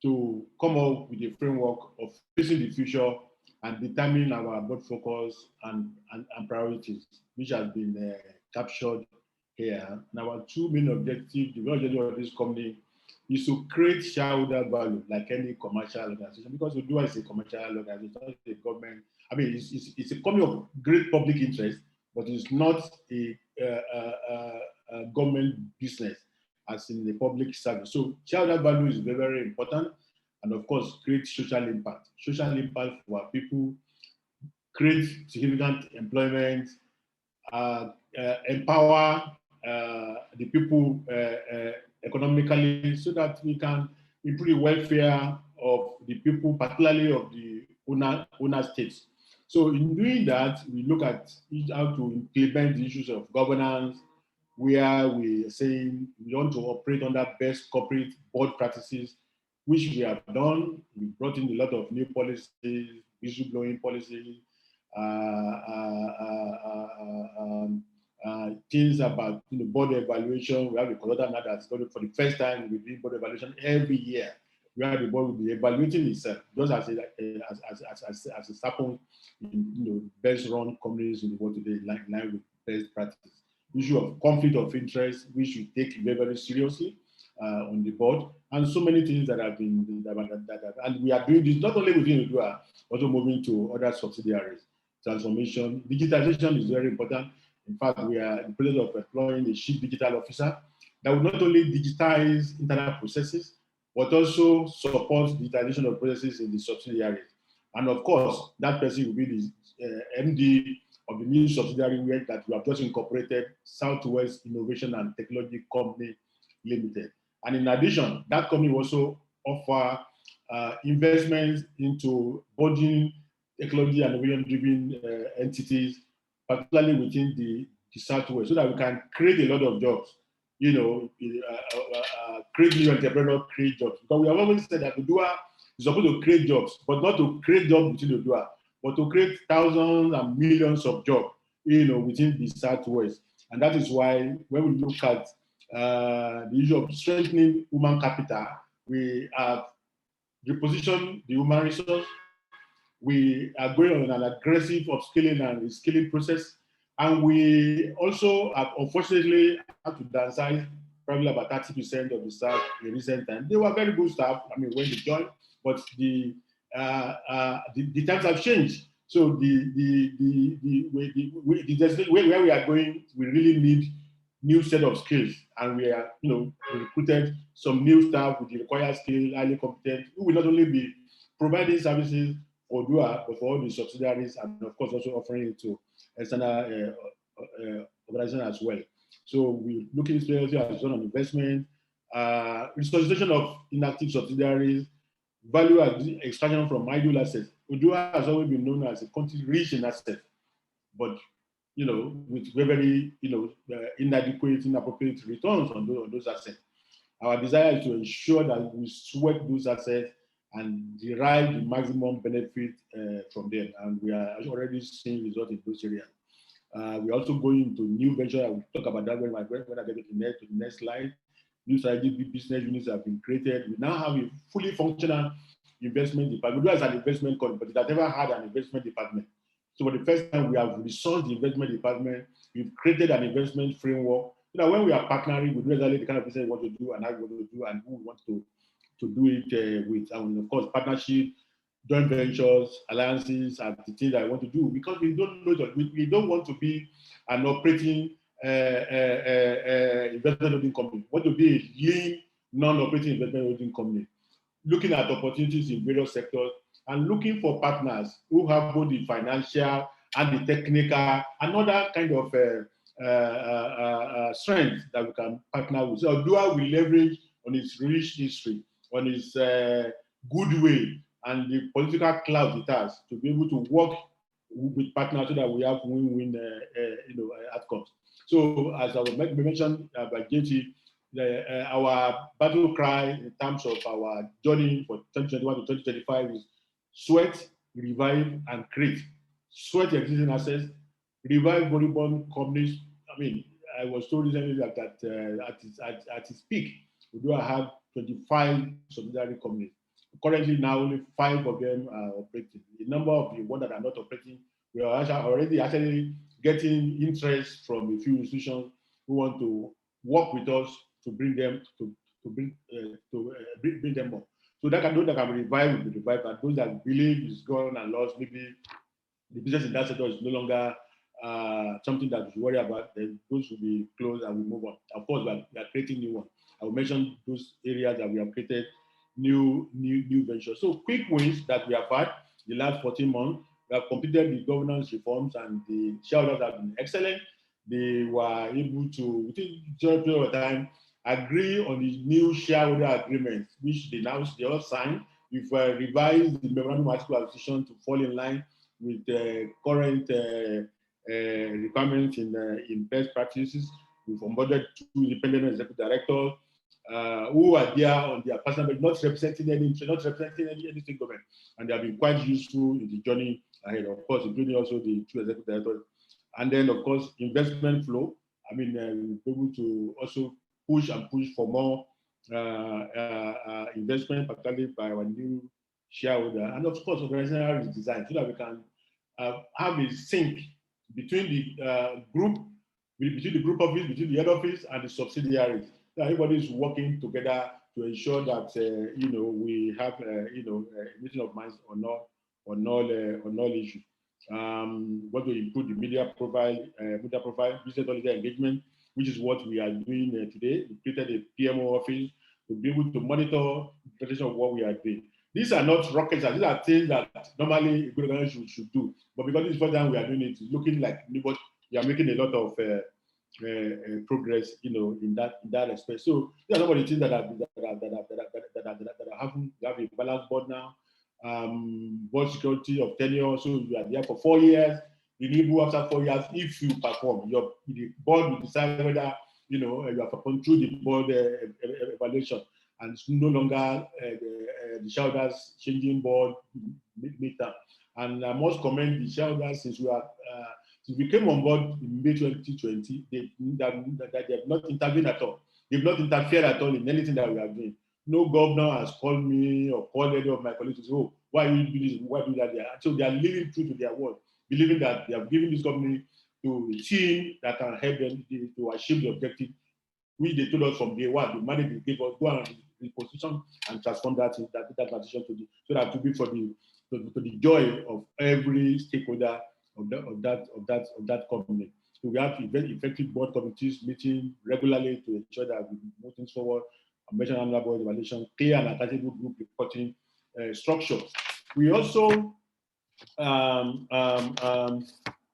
to come up with a framework of facing the future and determine our board focus and priorities, which has been captured here. And our 2 main objectives, the objective of this company is to create shareholder value like any commercial organization, because Odua is a commercial organization, it's a government. I mean, it's a company of great public interest, but it's not a government business as in the public service. So shareholder value is very, very important. And of course, create social impact. Social impact for our people, create significant employment, empower the people economically so that we can improve the welfare of the people, particularly of the owner states. So in doing that, we look at how to implement the issues of governance, where we are saying we want to operate under best corporate board practices, which we have done. We brought in a lot of new policies, whistleblowing policies, things about board evaluation. We have a consultant now that's going for the first time. We do board evaluation every year, where the board will be evaluating itself, just as it happens in best run companies in the world today, like with best practice. Issue of conflict of interest, which we take very, very seriously on the board, and so many things that have been and we are doing this not only within Odua, also moving to other subsidiaries. Transformation, digitalization is very important In fact, we are in the process of employing a chief digital officer that will not only digitize internal processes, but also support digitalization of processes in the subsidiaries. And of course, that person will be the MD of the new subsidiary that we have just incorporated, Southwest Innovation and Technology Company Limited. And in addition, that company will also offer investments into building technology and innovation-driven entities, particularly within the Southwest, so that we can create a lot of jobs, create new entrepreneurs, create jobs. Because we have always said that Odua is supposed to create jobs, but not to create jobs within Odua, but to create thousands and millions of jobs, within the Southwest. And that is why when we look at the issue of strengthening human capital, we have repositioned the human resource. We are going on an aggressive upskilling and reskilling process. And we also have, unfortunately, had to downsize probably about 30% of the staff in recent time. They were very good staff, when they joined, but the times have changed. So where we are going, we really need new set of skills, and we are, we recruited some new staff with the required skill, highly competent, who will not only be providing services for Odua, but for all the subsidiaries, and of course also offering it to external organizations as well. So we're looking seriously at return on investment, resuscitation of inactive subsidiaries, value extraction from idle assets. Odua has always been known as a country rich in assets, but with very inadequate, inappropriate returns on those assets. Our desire is to ensure that we sweat those assets and derive the maximum benefit from them, and we are already seeing results in those areas. We're also going into new venture. I will talk about that when I get to the next slide. New strategic business units have been created. We now have a fully functional investment department. Odua is an investment company, but it has never had an investment department. So for the first time, we have resourced the investment department. We've created an investment framework. When we are partnering, we know exactly the kind of business we want to do and how we want to do and who we want to do it with. And of course, partnership, joint ventures, alliances, and the things that I want to do, because we don't know that we don't want to be an operating investment holding company. We want to be a lean, non-operating investment holding company, looking at opportunities in various sectors and looking for partners who have both the financial and the technical and other kind of strength that we can partner with. So Odua will leverage on its rich history, on its goodwill, and the political clout it has to be able to work with partners so that we have win-win outcomes. So as I was mentioned by JT, our battle cry in terms of our journey for 2021 to 2025 is sweat, revive, and create. Sweat existing assets, revive moribund companies. I was told recently that at its peak, Odua had 25 subsidiary companies. Currently, now only 5 of them are operating. The number of the ones that are not operating, we are already actually getting interest from a few institutions who want to work with us to bring them bring them up. So those that can be revived will be revived, and those that believe is gone and lost, maybe the business in that sector is no longer something that we should worry about, then those will be closed and we move on. Of course, we are creating new ones. I will mention those areas that we have created new ventures. So quick wins that we have had the last 14 months. We have completed the governance reforms and the shareholders have been excellent. They were able to, within a short period of time, agree on the new shareholder agreement, which they all signed. We've revised the memorandum of article acquisition to fall in line with the current requirements in best practices. We've onboarded 2 independent executive directors who are there on their personal, but not representing any state government, and they have been quite useful in the journey ahead. Of course, including also the 2 executive directors, and then of course investment flow. We're able to also push for more investment, particularly by our new shareholder, and of course organizational redesign, so that we can have a sync between the group office, between the head office and the subsidiaries. So everybody is working together to ensure that we have a meeting of minds on all issues. want to improve the media profile, business holiday engagement, which is what we are doing today. We created a PMO office to be able to monitor the implementation of what we are doing. These are not rocket science. These are things that normally a good organization should do. But because it's the first time we are doing it, it's looking like we are making a lot of progress, in that respect. So these are some of the things that have a balanced board now. Board security of tenure. So you are there for 4 years. Renewable after 4 years. If you perform, the board will decide whether you have performed through the board evaluation, and it's no longer the shareholders changing board midterm. And I must commend the shareholders since we came on board in May 2020. They have not intervened at all. They've not interfered at all in anything that we are doing. No governor has called me or called any of my colleagues to say, "Oh, why you do this? Why do that?" So they are living true to their word, believing that they have given this company to a team that can help them to achieve the objective, which they told us from day one. The money they gave us, go and reposition and transform that transition so that to be for the joy of every stakeholder of that company. So we have effective board committees meeting regularly to ensure that we move things forward. I mentioned annual board evaluation, clear and accountable group reporting structure. We also,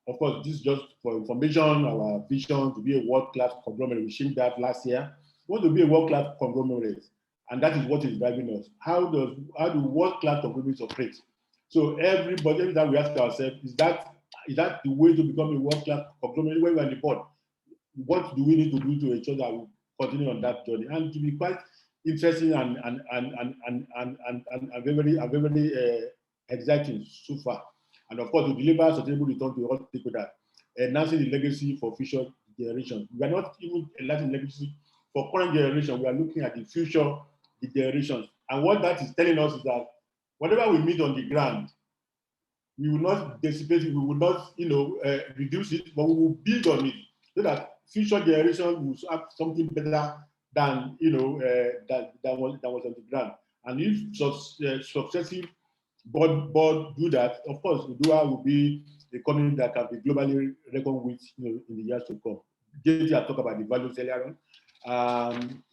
of course, this is just for information, our vision to be a world-class conglomerate. We changed that last year. We want to be a world-class conglomerate, and that is what is driving us. How do world-class conglomerates operate? So every time we ask ourselves, is that the way to become a world-class conglomerate? When we're on the board, what do we need to do to ensure that we continue on that journey? And to be quite interesting and very exciting so far. And of course, to deliver sustainable return to all stakeholders, enhancing the legacy for future generations. We are not even enhancing legacy for current generation. We are looking at the future generations. And what that is telling us is that whatever we meet on the ground, we will not dissipate it, we will not, reduce it, but we will build on it so that future generations will have something better than than was on the ground. And if successive board do that, of course, Odua will be a company that can be globally reckoned with, in the years to come. JT has talked about the values earlier on.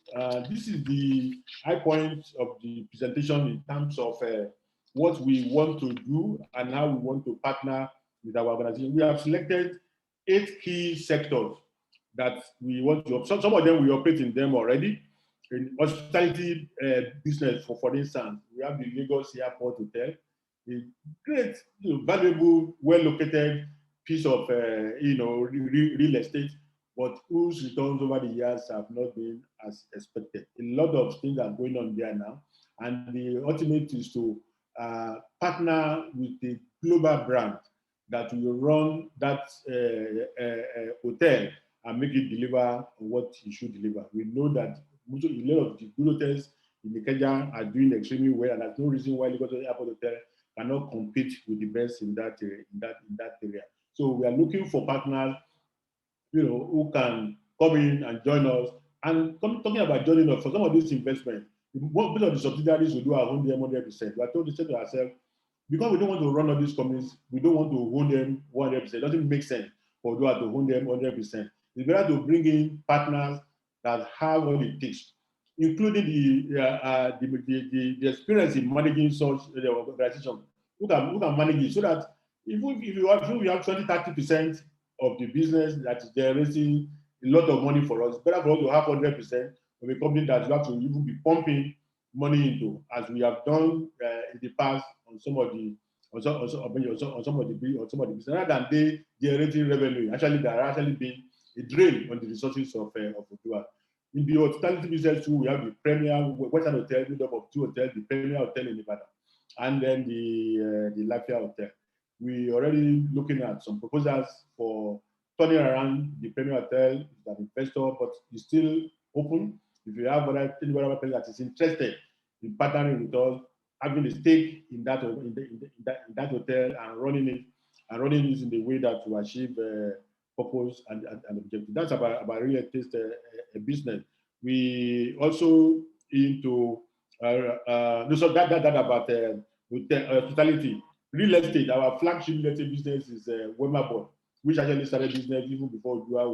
This is the high point of the presentation in terms of what we want to do and how we want to partner with our organization. We have selected 8 key sectors that we want to. Some of them we operate in them already. In hospitality business, for instance, we have the Lagos Airport Hotel, a great, valuable, well-located piece of, real estate, but whose returns over the years have not been as expected. A lot of things are going on there now, and the ultimate is to partner with a global brand that will run that hotel and make it deliver what it should deliver. We know that a lot of the good hotels in Ikeja are doing extremely well, and there's no reason why Lagos Airport Hotel cannot compete with the best in that area. So we are looking for partners, who can come in and join us. And talking about joining us, for some of these investments, most of the subsidiaries will do our own them 100%. We are told to say to ourselves, because we don't want to run all these companies, we don't want to own them 100%. It doesn't make sense for Odua to own them 100%. It's better to bring in partners that have what it takes, including the experience in managing such organization, who can manage it, so that if we have 20-30% of the business that is generating a lot of money for us, it's better for us to have 100% of a company that you have to even be pumping money into, as we have done in the past on some of the business, rather than they generating revenue. Actually, they are actually being a drain on the resources of Odua. In the hospitality business too, we have the Premier Western Hotel, made up of 2 hotels, the Premier Hotel in Nevada, and then the Lafia Hotel. We already looking at some proposals for turning around the Premier Hotel, that investor, but it's still open. If you have anybody that is interested in partnering with us, having a stake in that hotel and running it in the way that to achieve purpose and objective. That's about real estate business. We also into so that about hospitality. real estate, our flagship real estate business is Wemabon, which actually started business even before Odua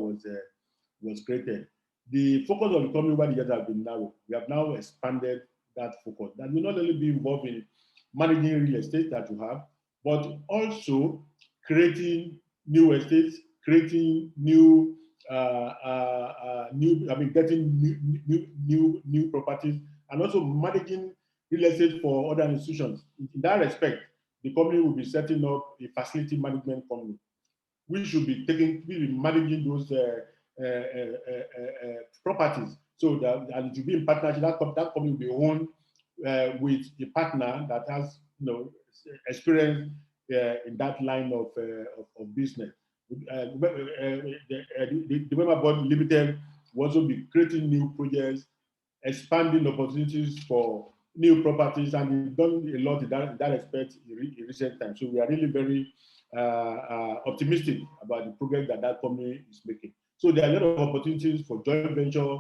was created. The focus of the company over the years has been narrow. We have now expanded that focus. That will not only be involved in managing real estate that you have, but also creating new estates, creating getting new properties, and also managing real estate for other institutions. In that respect, the company will be setting up a facility management company. We should be managing those properties, so that, and it will be in partnership. That company will be owned with a partner that has experience in that line of business. The Member Board Limited will also be creating new projects, expanding opportunities for new properties, and we've done a lot in that respect in recent times. So we are really very optimistic about the progress that company is making. So there are a lot of opportunities for joint venture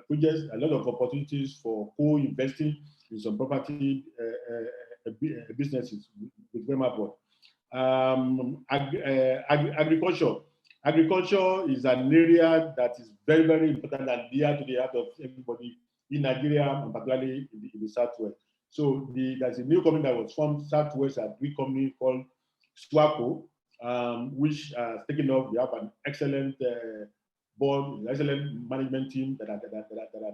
projects, a lot of opportunities for co-investing in some property businesses with Wema Board. Agriculture. Agriculture is an area that is very, very important and dear to the heart of everybody in Nigeria, and particularly in the Southwest. So there's a new company that was formed, Southwest, a big company called SWACO, which has taken off. We have an excellent board, excellent management team that are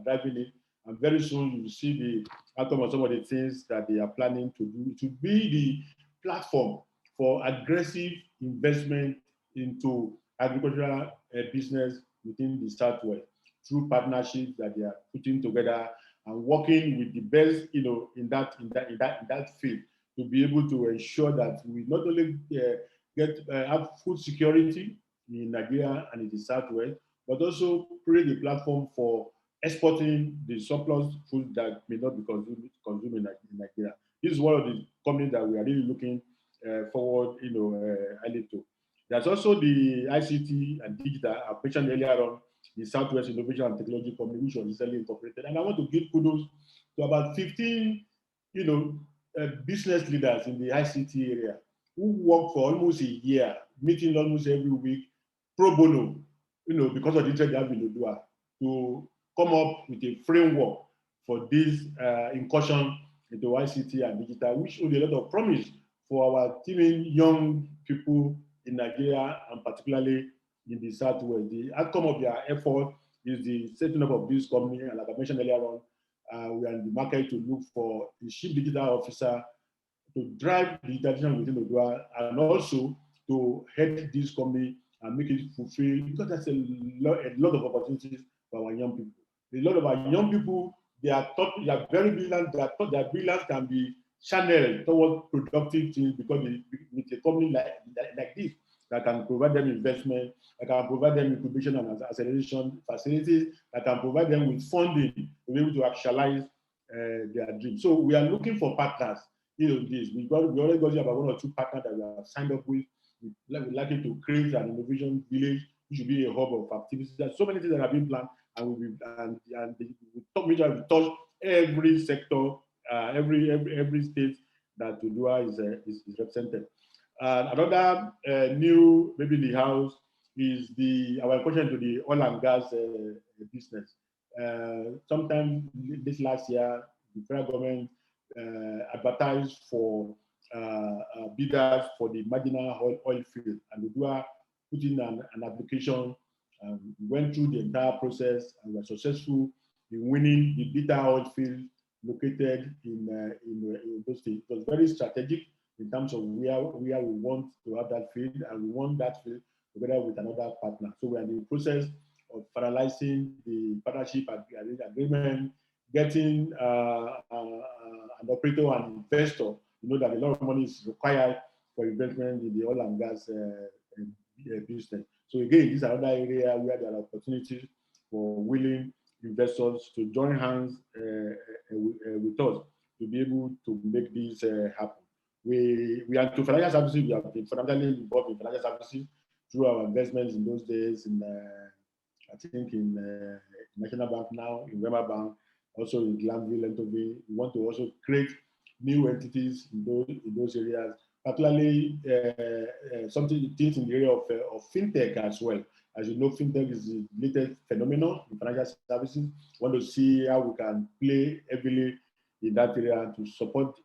driving it. And very soon you will see the outcome of some of the things that they are planning to do to be the platform for aggressive investment into agricultural business within the Southwest through partnerships that they are putting together and working with the best, in that field, to be able to ensure that we not only have food security in Nigeria and in the Southwest, but also create a platform for exporting the surplus food that may not be consumed in Nigeria. This is one of the companies that we are really looking forward, to. There's also the ICT and digital. I mentioned earlier on the Southwest Innovation and Technology Company, which was recently incorporated. And I want to give kudos to about 15, business leaders in the ICT area who work for almost a year, meeting almost every week, pro bono, because of the interest they have in Odua, to come up with a framework for this incursion into ICT and digital, which holds a lot of promise for our teaming young people in Nigeria, and particularly in the Southwest. The outcome of their effort is the setting up of this company, and like I mentioned earlier on, we are in the market to look for the chief digital officer to drive digitalization within Odua, and also to head this company and make it fulfill, because there's a lot of opportunities for our young people. A lot of our young people, they are very brilliant. They are taught that brilliance can be channeled towards productive things, because with a company like this that can provide them investment, that can provide them incubation and acceleration facilities, that can provide them with funding to be able to actualize their dreams. So we are looking for partners. We already got about 1 or 2 partners that we have signed up with. We're likely to create an innovation village, which should be a hub of activities. There's so many things that have been planned, and we touch every sector, every state that Odua is represented. Another new, maybe in the house, is our question to the oil and gas business. Sometime this last year, the federal government advertised for bidders for the marginal oil field, and Odua put in an application. We went through the entire process and were successful in winning the bitter oil field located in those states. It was very strategic in terms of where we want to have that field, and we want that field together with another partner. So we are in the process of finalizing the partnership agreement, getting an operator and investor. You know that a lot of money is required for investment in the oil and gas business. So again, this is another area where there are opportunities for willing investors to join hands with us to be able to make this happen. We are to financial services. We have been fundamentally involved in financial services through our investments in those days. I think in National Bank now, in Wema Bank, also in Glanville, Lentoville. We want to also create new entities in those areas particularly something things in the area of fintech as well. As you know, fintech is the latest phenomenon in financial services. We want to see how we can play heavily in that area to support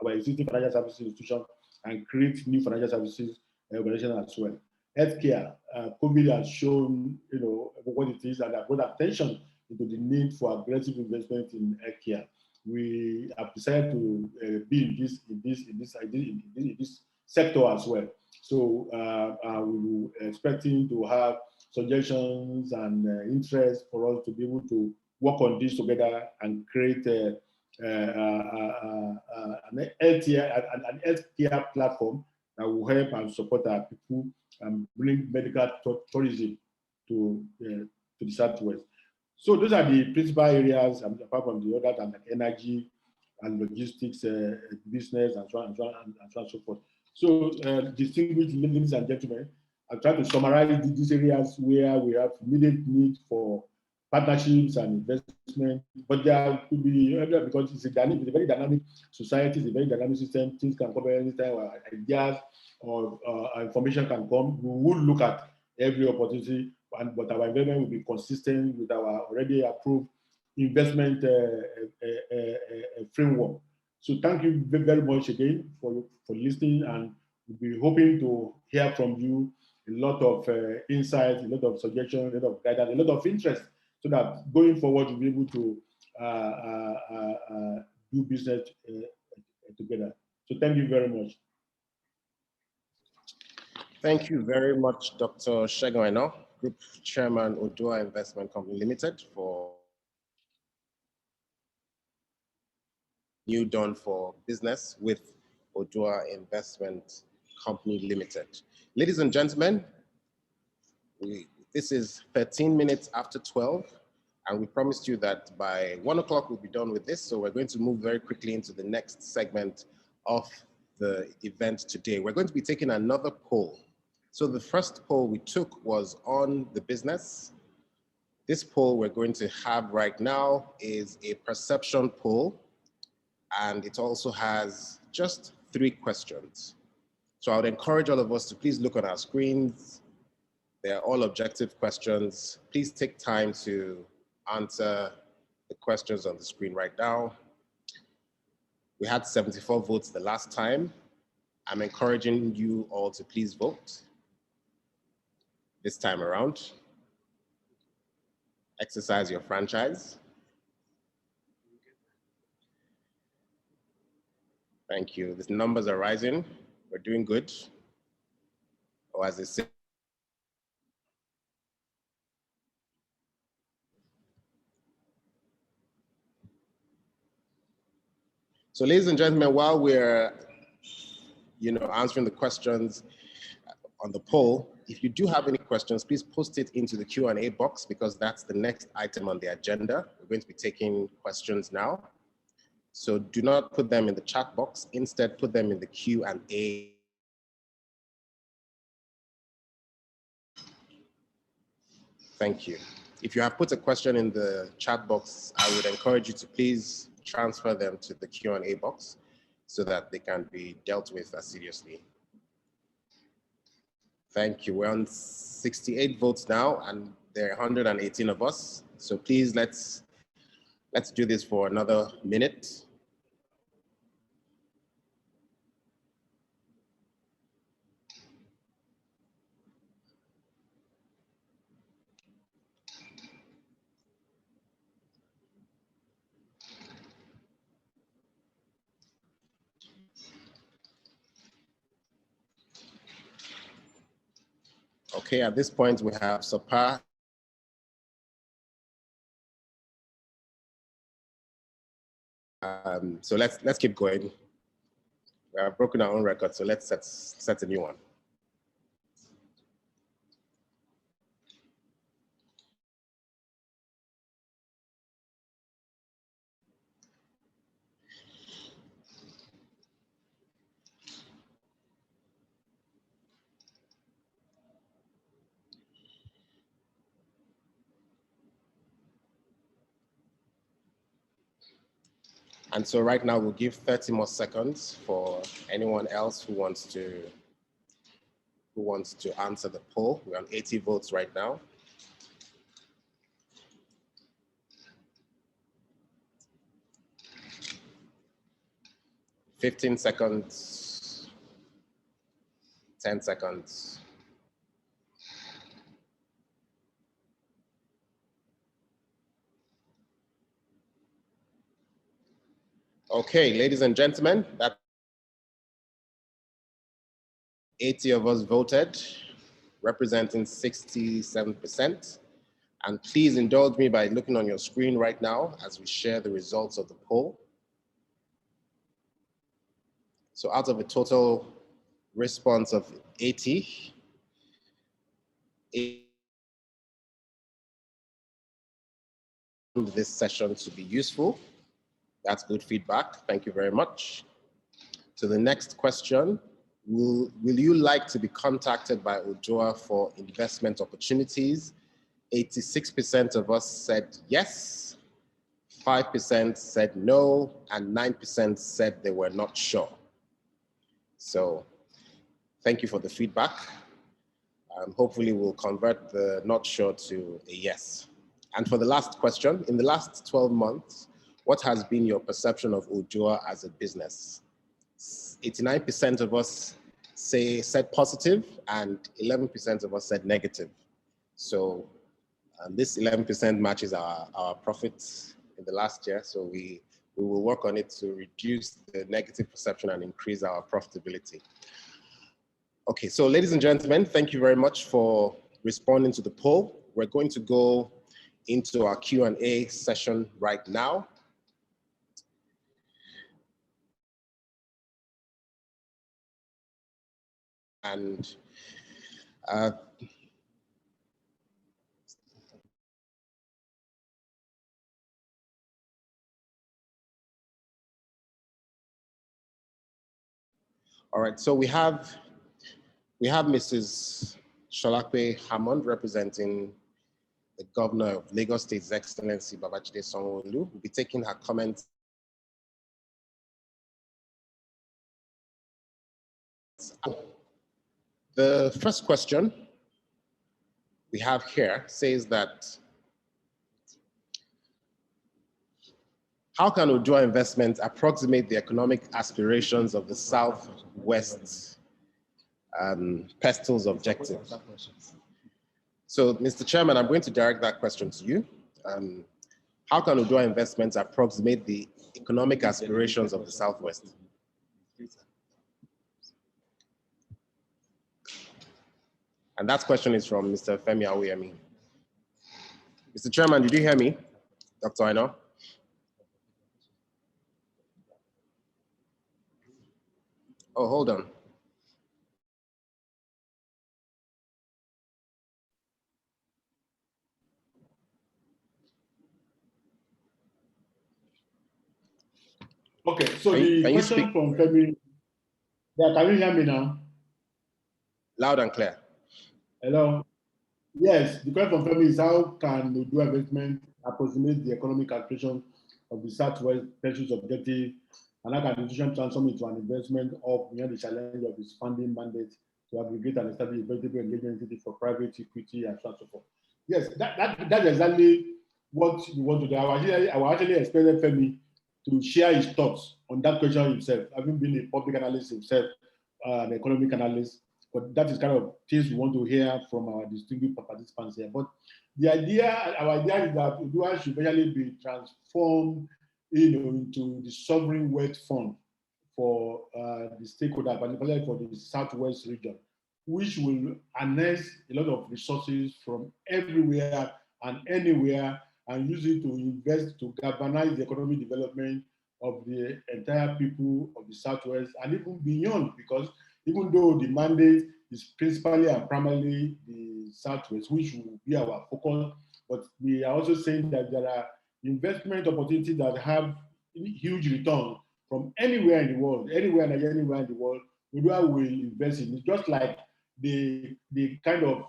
our existing financial services institutions and create new financial services organizations as well. Healthcare, COVID has shown, what it is, and have brought attention into the need for aggressive investment in healthcare. We have decided to be in this sector as well. So we're expecting to have suggestions and interest for us to be able to work on this together and create an healthcare platform that will help and support our people and bring medical tourism to the Southwest. So those are the principal areas, apart from the other, like energy and logistics, business, and so on and so on and so on and so forth. So, distinguished ladies and gentlemen, I'll try to summarize these areas where we have immediate need for partnerships and investment, but there could be other, because it's a very dynamic society, it's a very dynamic system. Things can come anytime, or ideas or information can come. We will look at every opportunity, but our investment will be consistent with our already approved investment framework. So thank you very much again for listening, and we'll be hoping to hear from you a lot of insights, a lot of suggestions, a lot of guidance, a lot of interest, so that going forward we'll be able to do business together. So thank you very much. Thank you very much, Dr. Segun Aina, Group Chairman, Odua Investment Company Limited, for new dawn for business with Odua Investment Company Limited. Ladies and gentlemen, this is 13 minutes after 12, and we promised you that by 1 o'clock we'll be done with this, so we're going to move very quickly into the next segment of the event today. We're going to be taking another poll. So the first poll we took was on the business. This poll we're going to have right now is a perception poll, and it also has just 3 questions. So I would encourage all of us to please look on our screens. They're all objective questions. Please take time to answer the questions on the screen right now. We had 74 votes the last time. I'm encouraging you all to please vote this time around. Exercise your franchise. Thank you. The numbers are rising. We're doing good. Or as they say, so ladies and gentlemen, while we're answering the questions on the poll, if you do have any questions, please post it into the Q&A box, because that's the next item on the agenda. We're going to be taking questions now. So do not put them in the chat box. Instead, put them in the Q&A. Thank you. If you have put a question in the chat box, I would encourage you to please transfer them to the Q&A box so that they can be dealt with as seriously. Thank you. We're on 68 votes now, and there are 118 of us. So please, let's do this for another minute. Okay, at this point we have surpassed so let's keep going. We have broken our own record, so let's set a new one. And so right now we'll give 30 more seconds for anyone else who wants to answer the poll. We're on 80 votes right now. 15 seconds, 10 seconds. Okay, ladies and gentlemen, that 80 of us voted, representing 67%. And please indulge me by looking on your screen right now as we share the results of the poll. So out of a total response of 80, this session to be useful. That's good feedback. Thank you very much. So the next question, will you like to be contacted by Odua for investment opportunities? 86% of us said yes, 5% said no, and 9% said they were not sure. So thank you for the feedback. Hopefully we'll convert the not sure to a yes. And for the last question, in the last 12 months, what has been your perception of Odua as a business? 89% of us said positive and 11% of us said negative. So this 11% matches our profits in the last year. So we will work on it to reduce the negative perception and increase our profitability. Okay, so ladies and gentlemen, thank you very much for responding to the poll. We're going to go into our Q&A session right now. And all right, so we have Mrs. Sholakwe Hammond representing the Governor of Lagos State, His Excellency Babajide Sanwo-Olu. We'll be taking her comments. The first question we have here says that, how can Odua Investment approximate the economic aspirations of the Southwest Pestil's objectives? So, Mr. Chairman, I'm going to direct that question to you. How can Odua Investments approximate the economic aspirations of the Southwest? And that question is from Mr. Femi Awuyemi. Mr. Chairman, did you hear me, Dr. Aino? Oh, hold on. Okay, so the question from Femi, yeah, can you hear me now? Loud and clear. Hello. Yes, the question from Femi is, how can Odua Investment approximate the economic calculation of the Southwest Pestil's objective, and how can the institution transform into an investment of beyond the challenge of its funding mandate to aggregate and establish a veritable engagement entity for private equity and so on and so forth? Yes, that's exactly what you want to do. I actually expected Femi to share his thoughts on that question himself, having been a public analyst himself, an economic analyst. But that is kind of things we want to hear from our distinguished participants here. But our idea is that Odua should eventually be transformed, into the sovereign wealth fund for the stakeholders, particularly for the Southwest region, which will harness a lot of resources from everywhere and anywhere and use it to invest to galvanize the economic development of the entire people of the Southwest and even beyond, because even though the mandate is principally and primarily the Southwest, which will be our focus, but we are also saying that there are investment opportunities that have huge return from anywhere in the world, anywhere in the world. Odua will invest in it, just like the kind of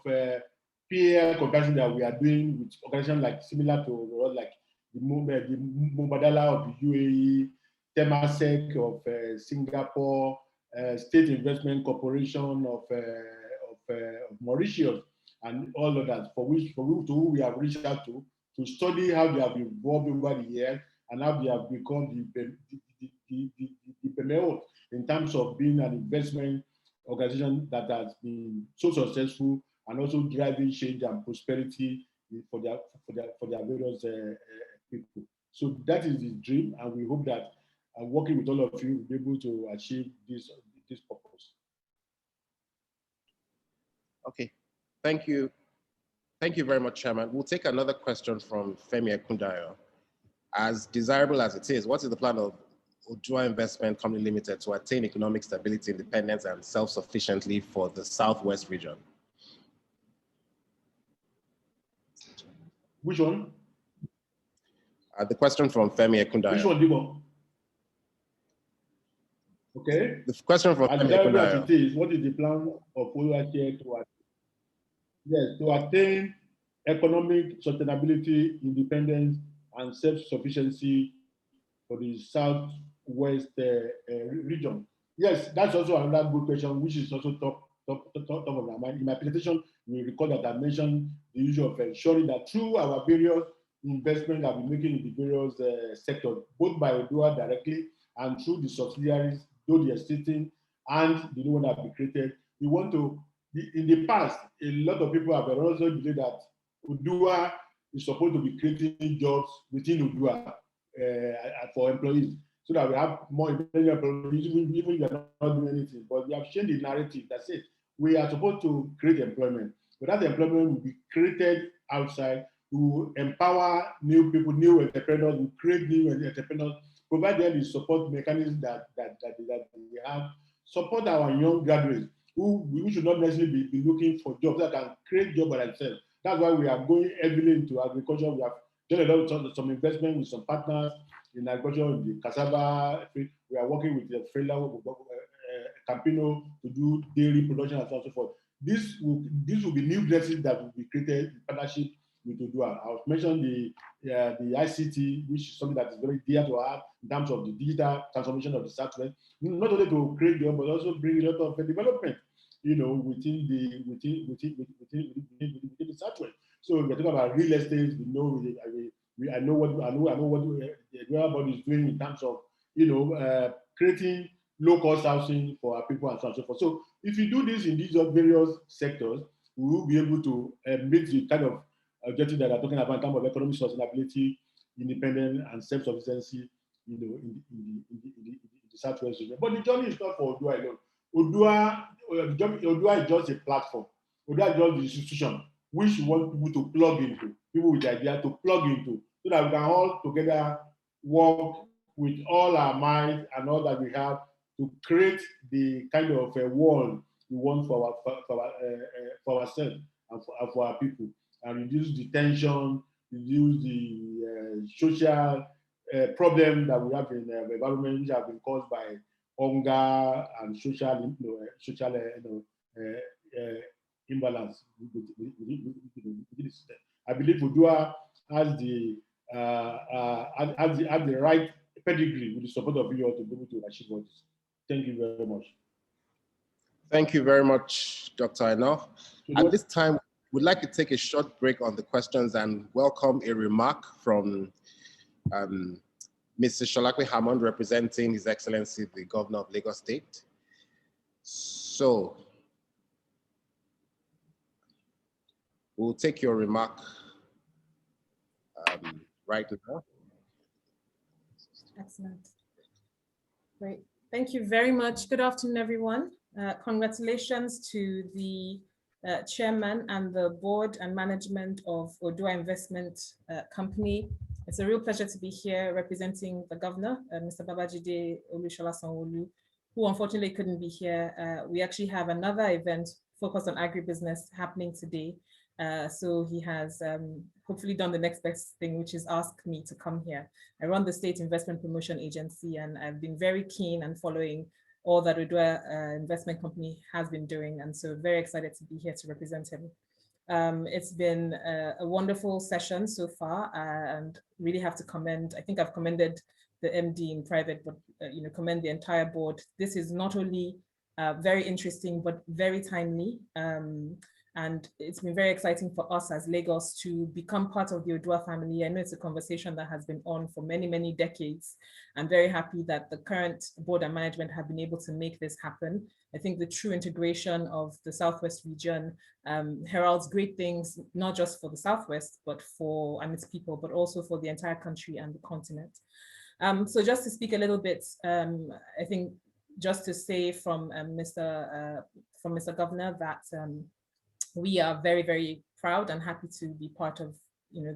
peer comparison that we are doing with organizations like similar to like the Mubadala of the UAE, Temasek of Singapore, State Investment Corporation of Mauritius, and all of that, for whom we have reached out to study how they have evolved over the years and how they have become the in terms of being an investment organization that has been so successful and also driving change and prosperity for their various people. So that is the dream, and we hope that working with all of you will be able to achieve this purpose. Okay, thank you. Thank you very much, Chairman. We'll take another question from Femi Ekundayo. As desirable as it is, what is the plan of Odua Investment Company Limited to attain economic stability, independence, and self-sufficiently for the Southwest region? Which one? The question from Femi Ekundayo. Which one, Dibo? Okay. The question from Femi Ekundayo. As it is, what is the plan of Odua to attain economic sustainability, independence, and self-sufficiency for the Southwest region? Yes, that's also another good question, which is also top of my mind. In my presentation, we recall that I mentioned the issue of ensuring that through our various investments that we're making in the various sectors, both by Odua directly and through the subsidiaries, though they are existing and the new one that we created, we want to. In the past, a lot of people have also believed that Odua is supposed to be creating jobs within Odua for employees, so that we have more employees, even if we are not doing anything. But we have changed the narrative. That's it. We are supposed to create employment, but that employment will be created outside to empower new people, new entrepreneurs, to create new entrepreneurs, provide them the support mechanisms that we have, support our young graduates who should not necessarily be looking for jobs that can create jobs by themselves. That's why we are going heavily into agriculture. We have done a lot of some investment with some partners in agriculture, in the cassava. We are working with the Campino to do dairy production and so on and so forth. This will be new businesses that will be created in partnership with Odua. I was mentioned the ICT, which is something that is very dear to our heart in terms of the digital transformation of the Southwest, not only to create jobs, but also bring a lot of development, within the Southwest. So we're talking about real estate. I know what everybody is doing in terms of creating low-cost housing for our people and so on and so forth. So if you do this in these various sectors, we will be able to meet the kind of objective that I'm talking about in terms of economic sustainability, independence, and self-sufficiency, in the Southwest region. But the journey is not for Odua alone. Odua is just a platform. Odua is just the institution which we want people to plug into, people with the idea to plug into, so that we can all together work with all our minds and all that we have to create the kind of a world we want for ourselves and for our people, and reduce the tension, reduce the social problem that we have in the environment, which have been caused by hunger and social imbalance. I believe Odua has the right pedigree with the support of you all to be able to achieve all this. Thank you very much. Thank you very much, Dr. Aino. At this time, we'd like to take a short break on the questions and welcome a remark from Mr. Sholakwe Hammond, representing His Excellency, the Governor of Lagos State. So, we'll take your remark right now. Excellent. Great. Thank you very much. Good afternoon, everyone. Congratulations to the chairman and the board and management of Odua Investment Company. It's a real pleasure to be here representing the governor, Mr. Babajide Olusola Sanwo-Olu, who unfortunately couldn't be here. We actually have another event focused on agribusiness happening today. So he has hopefully done the next best thing, which is ask me to come here. I run the State Investment Promotion Agency, and I've been very keen and following all that Odua Investment Company has been doing. And so very excited to be here to represent him. It's been a wonderful session so far, and really have to commend, I think I've commended the MD in private, but commend the entire board. This is not only very interesting, but very timely. And it's been very exciting for us as Lagos to become part of the Odua family. I know it's a conversation that has been on for many, many decades. I'm very happy that the current board and management have been able to make this happen. I think the true integration of the Southwest region heralds great things, not just for the Southwest, but and its people, but also for the entire country and the continent. So just to speak a little bit, I think just to say from Mr. Governor that we are very, very proud and happy to be part of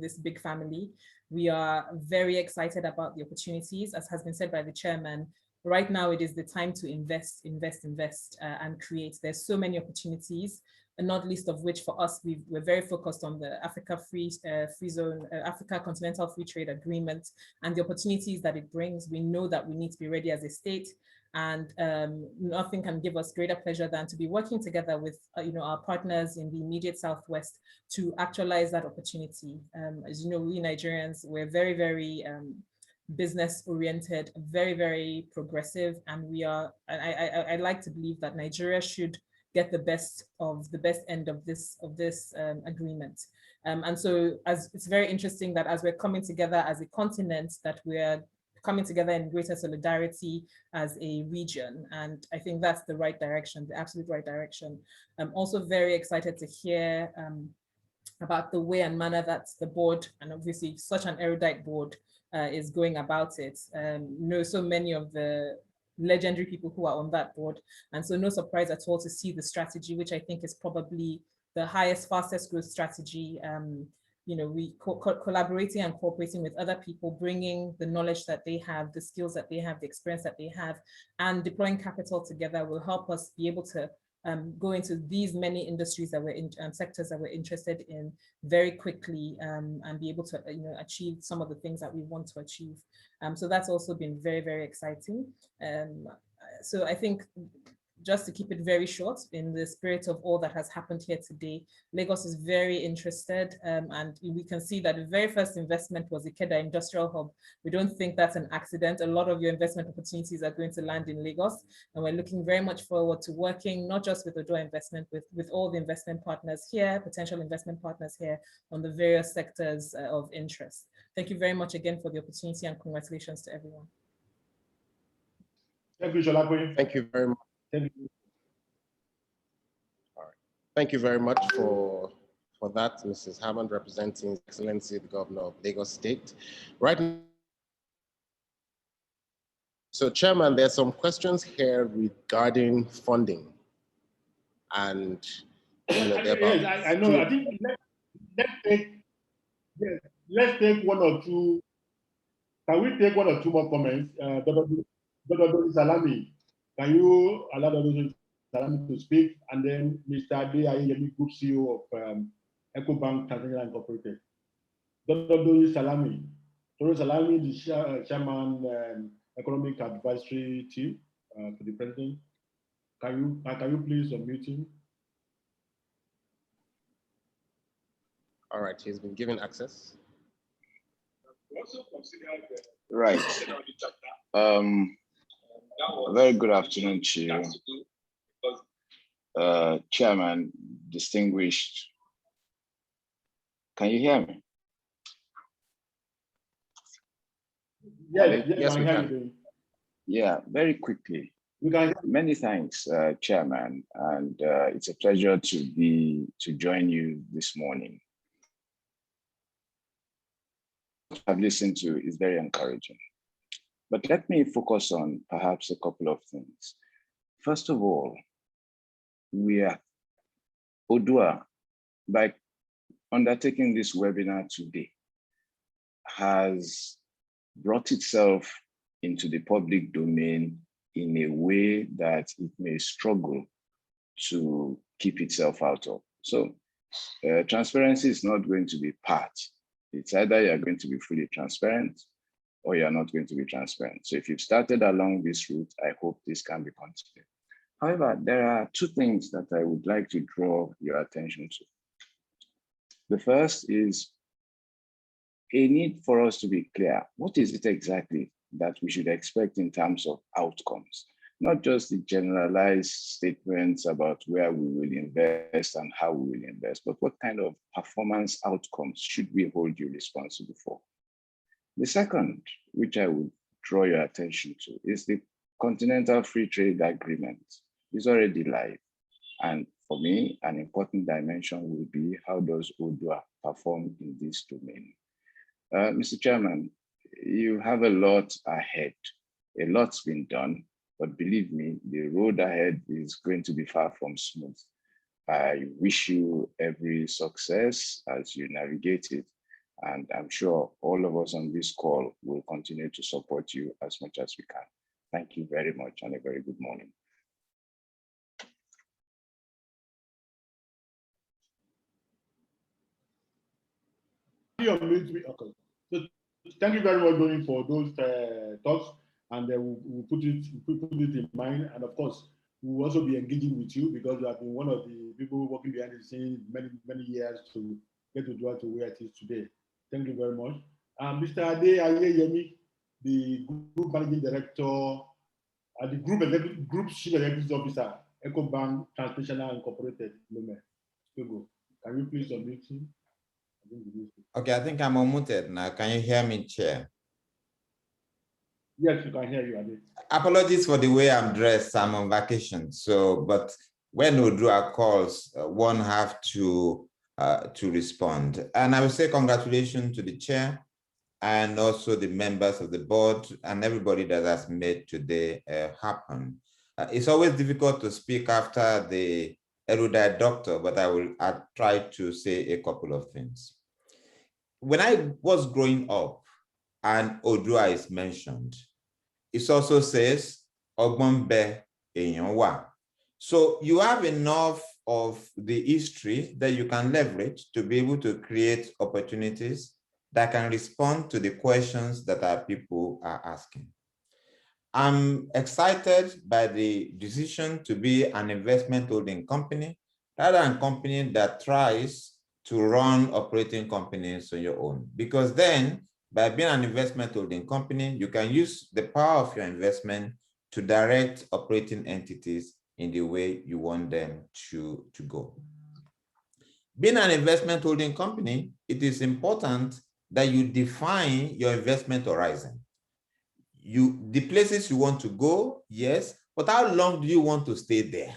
this big family. We are very excited about the opportunities, as has been said by the chairman. Right now, it is the time to invest, and create. There's so many opportunities, and not least of which for us, we're very focused on the Africa Africa Continental Free Trade Agreement and the opportunities that it brings. We know that we need to be ready as a state, and nothing can give us greater pleasure than to be working together with our partners in the immediate Southwest to actualize that opportunity. As you know, we Nigerians, we're very, very business oriented, very, very progressive, and I like to believe that Nigeria should get the best end of this agreement. And so it's very interesting that as we're coming together as a continent, that we're coming together in greater solidarity as a region. And I think that's the right direction, the absolute right direction. I'm also very excited to hear about the way and manner that the board, and obviously such an erudite board, is going about it. Know so many of the legendary people who are on that board. And so no surprise at all to see the strategy, which I think is probably the highest, fastest growth strategy. We collaborating and cooperating with other people, bringing the knowledge that they have, the skills that they have, the experience that they have, and deploying capital together will help us be able to go into these many industries that we're in, sectors that we're interested in very quickly, and be able to achieve some of the things that we want to achieve. So that's also been very, very exciting. So I think, just to keep it very short, in the spirit of all that has happened here today, Lagos is very interested, and we can see that the very first investment was the Ikeda Industrial Hub. We don't think that's an accident. A lot of your investment opportunities are going to land in Lagos, and we're looking very much forward to working not just with Odua Investment, with all the investment partners here, potential investment partners here on the various sectors of interest. Thank you very much again for the opportunity, and congratulations to everyone. Thank you, Sholakwe. Thank you very much. Thank you. All right. Thank you very much for that, Mrs. Hammond, representing His Excellency, the Governor of Lagos State. Right now, so Chairman, there's some questions here regarding funding. And yes, I know. I think let's take one or two. Can we take one or two more comments? Dr. Salami, can you allow Dr. Salami to speak? And then Mr. Ade Ayeyemi, Group CEO of EcoBank Tanzania Incorporated. Dr. Salami. Dr. Salami, the Chairman, Economic Advisory Team for the President. Can you please unmute him? All right, he's been given access. Right. Very good afternoon to you, Chairman, distinguished. Can you hear me? Yes, we can. Yeah, very quickly. Many thanks, Chairman, and it's a pleasure to join you this morning. What I've listened to is very encouraging. But let me focus on perhaps a couple of things. First of all, Odua, by undertaking this webinar today, has brought itself into the public domain in a way that it may struggle to keep itself out of. So transparency is not going to be part. It's either you're going to be fully transparent or you're not going to be transparent. So if you've started along this route, I hope this can be continued. However, there are two things that I would like to draw your attention to. The first is a need for us to be clear. What is it exactly that we should expect in terms of outcomes, not just the generalized statements about where we will invest and how we will invest, but what kind of performance outcomes should we hold you responsible for? The second, which I would draw your attention to, is the Continental Free Trade Agreement. It's already live. And for me, an important dimension will be how does Odua perform in this domain? Mr. Chairman, you have a lot ahead. A lot's been done, but believe me, the road ahead is going to be far from smooth. I wish you every success as you navigate it. And I'm sure all of us on this call will continue to support you as much as we can. Thank you very much and a very good morning. Okay. So thank you very much, Doni, for those talks, and we'll put it in mind. And of course, we will also be engaging with you because you have been one of the people working behind the scenes many years to get Odua to where it is today. Thank you very much. Mr. Ade Ayeyemi, the Group Managing Director, the Group Chief Executive Officer, EcoBank Transnational Incorporated, Lome. Can you please unmute him? Okay, I think I'm unmuted now. Can you hear me, Chair? Yes, you can hear you, Ade. Apologies for the way I'm dressed. I'm on vacation. But when Odua calls, one have to respond. And I will say congratulations to the chair and also the members of the board and everybody that has made today happen. It's always difficult to speak after the erudite doctor, but I'll try to say a couple of things. When I was growing up and Odua is mentioned, it also says, Ogbonbe Eyanwa. So you have enough of the history that you can leverage to be able to create opportunities that can respond to the questions that our people are asking. I'm excited by the decision to be an investment holding company rather than a company that tries to run operating companies on your own. Because then, by being an investment holding company, you can use the power of your investment to direct operating entities in the way you want them to go. Being an investment holding company, it is important that you define your investment horizon. The places you want to go, yes, but how long do you want to stay there?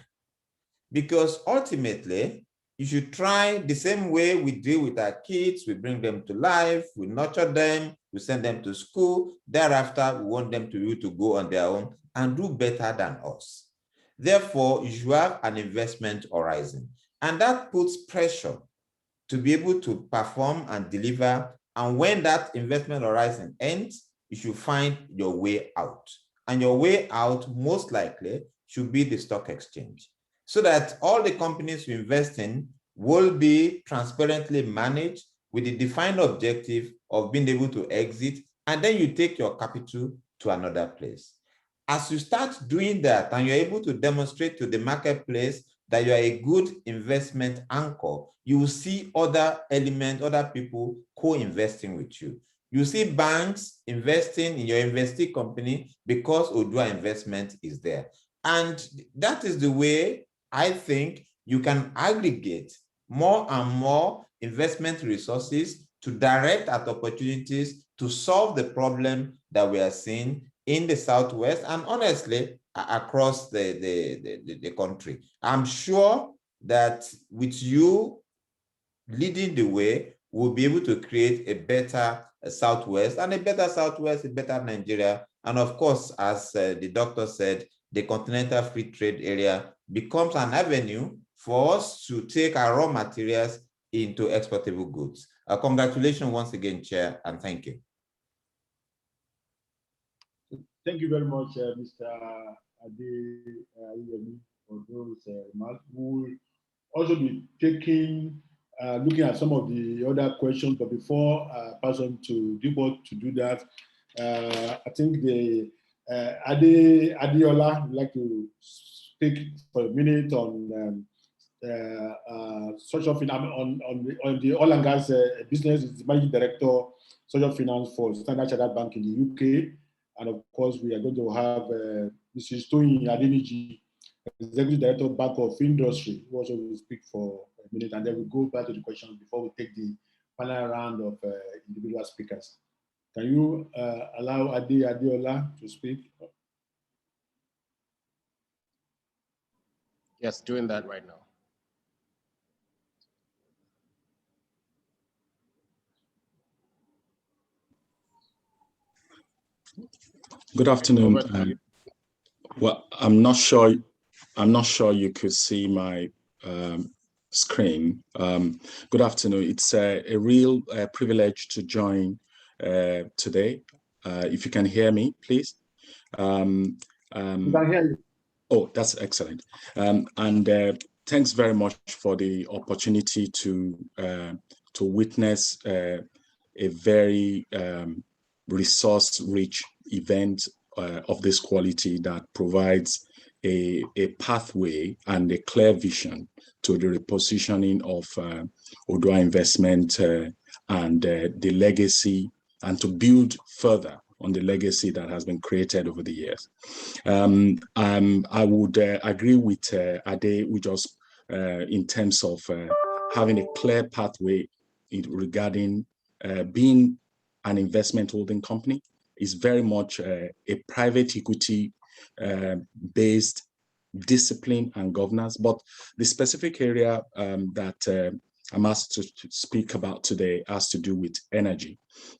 Because ultimately, you should try the same way we deal with our kids. We bring them to life, we nurture them, we send them to school. Thereafter, we want them to be able to go on their own and do better than us. Therefore, you should have an investment horizon. And that puts pressure to be able to perform and deliver. And when that investment horizon ends, you should find your way out. And your way out, most likely, should be the stock exchange, so that all the companies you invest in will be transparently managed with the defined objective of being able to exit, and then you take your capital to another place. As you start doing that and you're able to demonstrate to the marketplace that you are a good investment anchor, you will see other elements, other people co-investing with you. You see banks investing in your investee company because Odua Investment is there. And that is the way I think you can aggregate more and more investment resources to direct at opportunities to solve the problem that we are seeing in the Southwest and honestly across the country. I'm sure that with you leading the way, we'll be able to create a better Southwest, and a better Southwest, a better Nigeria. And of course, as the doctor said, the Continental Free Trade Area becomes an avenue for us to take our raw materials into exportable goods. Congratulations once again, Chair, and thank you. Thank you very much, Mr. Ade, for those remarks. We will also be taking, looking at some of the other questions, but before I pass on to Dibot to do that, I think the Adeola would like to speak for a minute on social finance on the oil and gas business. Is the managing director, social finance for Standard Chartered Bank in the UK. And of course, we are going to have Mrs. Toyin Adeniji, Executive Director, Bank of Industry, who also will speak for a minute, and then we'll go back to the questions before we take the final round of individual speakers. Can you allow Ade Adeola to speak? Yes, doing that right now. Good afternoon. Well, I'm not sure you could see my screen. Good afternoon. It's a real privilege to join today. If you can hear me, please. We can hear you. Oh, that's excellent. Thanks very much for the opportunity to witness a very resource-rich event of this quality that provides a pathway and a clear vision to the repositioning of Odua investment and the legacy, and to build further on the legacy that has been created over the years. I would agree with Ade, in terms of having a clear pathway regarding being an investment holding company. Is very much a private equity based discipline and governance. But the specific area that I'm asked to speak about today has to do with energy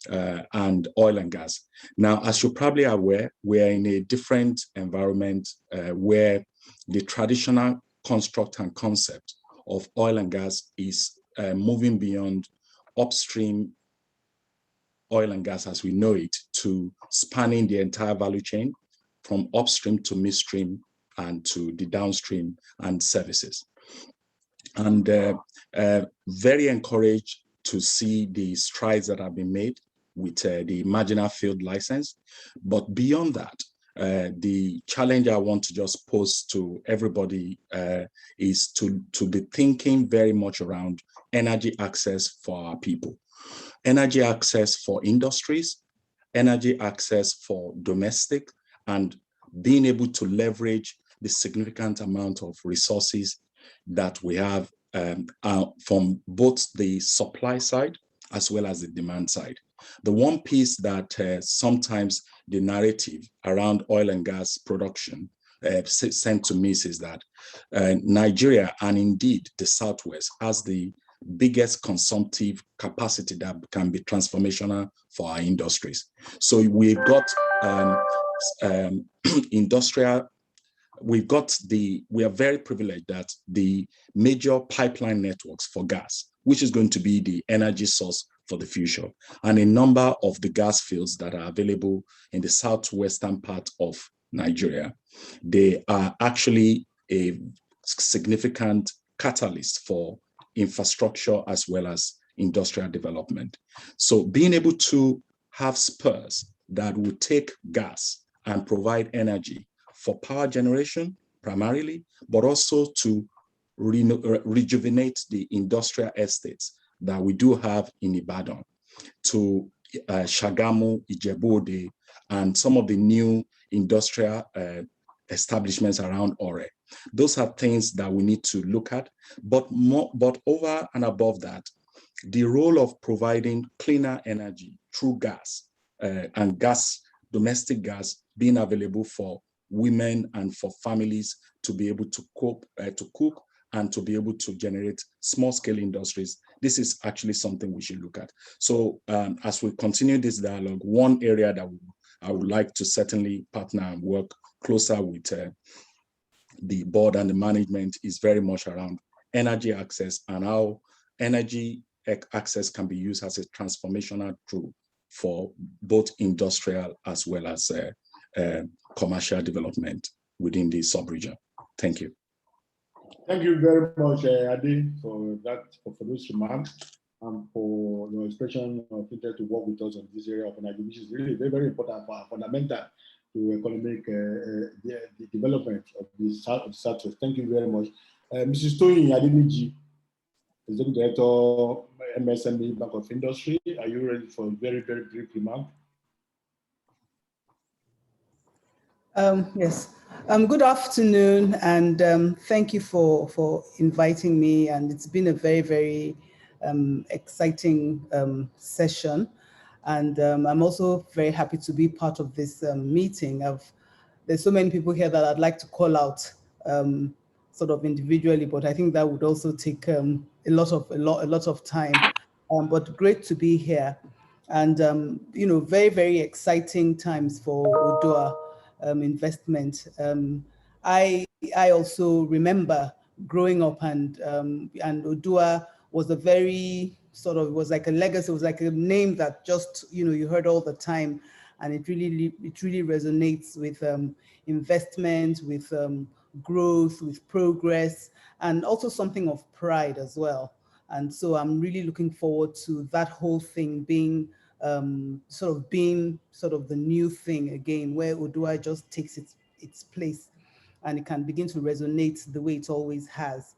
and oil and gas. Now, as you're probably aware, we're in a different environment where the traditional construct and concept of oil and gas is moving beyond upstream oil and gas as we know it to spanning the entire value chain from upstream to midstream and to the downstream and services. And very encouraged to see the strides that have been made with the marginal field license. But beyond that, the challenge I want to just pose to everybody is to be thinking very much around energy access for our people. Energy access for industries, energy access for domestic, and being able to leverage the significant amount of resources that we have from both the supply side as well as the demand side. The one piece that sometimes the narrative around oil and gas production sent to miss is that Nigeria, and indeed the Southwest, has the biggest consumptive capacity that can be transformational for our industries. So we've got industrial, we are very privileged that the major pipeline networks for gas, which is going to be the energy source for the future, and a number of the gas fields that are available in the southwestern part of Nigeria, they are actually a significant catalyst for infrastructure as well as industrial development. So being able to have spurs that will take gas and provide energy for power generation primarily, but also to rejuvenate the industrial estates that we do have in Ibadan, to Shagamu, Ijebu-Ode, and some of the new industrial establishments around Ore. Those are things that we need to look at, but over and above that, the role of providing cleaner energy through gas and domestic gas being available for women and for families to be able to cook and to be able to generate small-scale industries. This is actually something we should look at. So as we continue this dialogue, one area that I would like to certainly partner and work closer with the board and the management is very much around energy access and how energy access can be used as a transformational tool for both industrial as well as commercial development within the sub-region. Thank you. Thank you very much, Ade, for those remarks and for your expression of interest to work with us on this area of energy, which is really very, very important for fundamental to economic the development of the Southwest. Thank you very much. Mrs. Toyin Adeniji, Executive Director, MSME Bank of Industry. Are you ready for a very, very brief remark? Yes. Good afternoon, and thank you for inviting me. And it's been a very, very exciting session. And I'm also very happy to be part of this meeting. There's so many people here that I'd like to call out sort of individually, but I think that would also take a lot of time. But great to be here. And, very, very exciting times for Odua investment. I also remember growing up, and Odua was a very was like a legacy. It was like a name that just, you heard all the time. And it really resonates with investment, with growth, with progress, and also something of pride as well. And so I'm really looking forward to that whole thing being being the new thing again, where Odua just takes its place and it can begin to resonate the way it always has.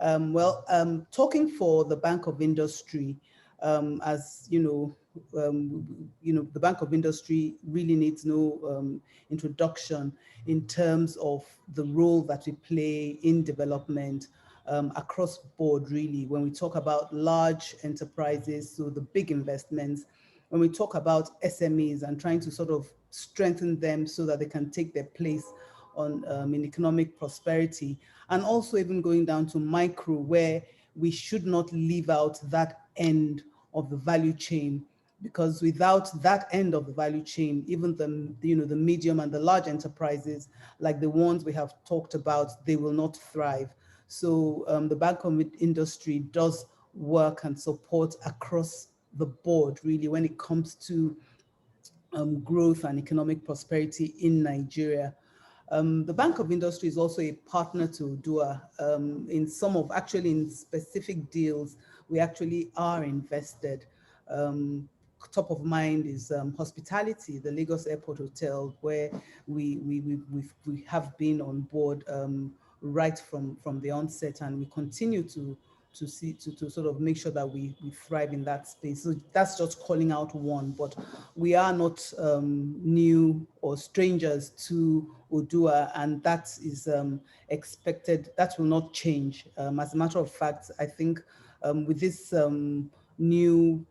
Talking for the Bank of Industry, as the Bank of Industry really needs no introduction in terms of the role that we play in development across board, really. When we talk about large enterprises, so the big investments, when we talk about SMEs and trying to sort of strengthen them so that they can take their place in economic prosperity, and also even going down to micro, where we should not leave out that end of the value chain, because without that end of the value chain, even the medium and the large enterprises, like the ones we have talked about, they will not thrive. So the Bank of Industry does work and support across the board, really, when it comes to growth and economic prosperity in Nigeria. The Bank of Industry is also a partner to Odua. In specific deals, we actually are invested. Top of mind is hospitality, the Lagos Airport Hotel, where we have been on board right from the onset, and we continue to sort of make sure that we thrive in that space. So that's just calling out one, but we are not new or strangers to Odua, and that is expected. That will not change. As a matter of fact, I think with this new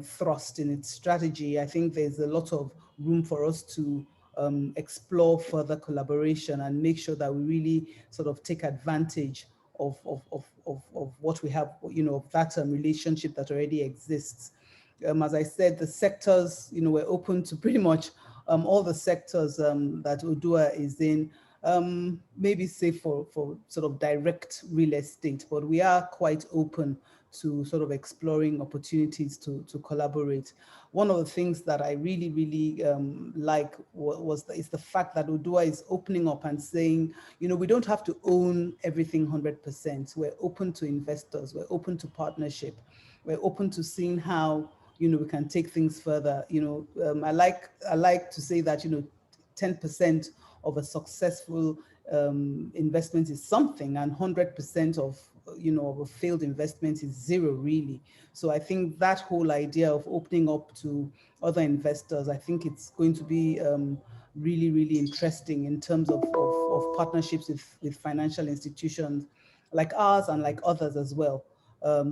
thrust in its strategy, I think there's a lot of room for us to explore further collaboration and make sure that we really sort of take advantage of what we have, of that relationship that already exists. As I said, the sectors, we're open to pretty much all the sectors that Odua is in, maybe say for sort of direct real estate, but we are quite open to sort of exploring opportunities to collaborate. One of the things that I really, really like is the fact that Odua is opening up and saying, we don't have to own everything 100%. We're open to investors. We're open to partnership. We're open to seeing how, we can take things further. I like to say that, 10% of a successful investment is something, and 100% of a failed investment is zero, really. So I think that whole idea of opening up to other investors, I think it's going to be really, really interesting in terms of partnerships with financial institutions like ours and like others as well.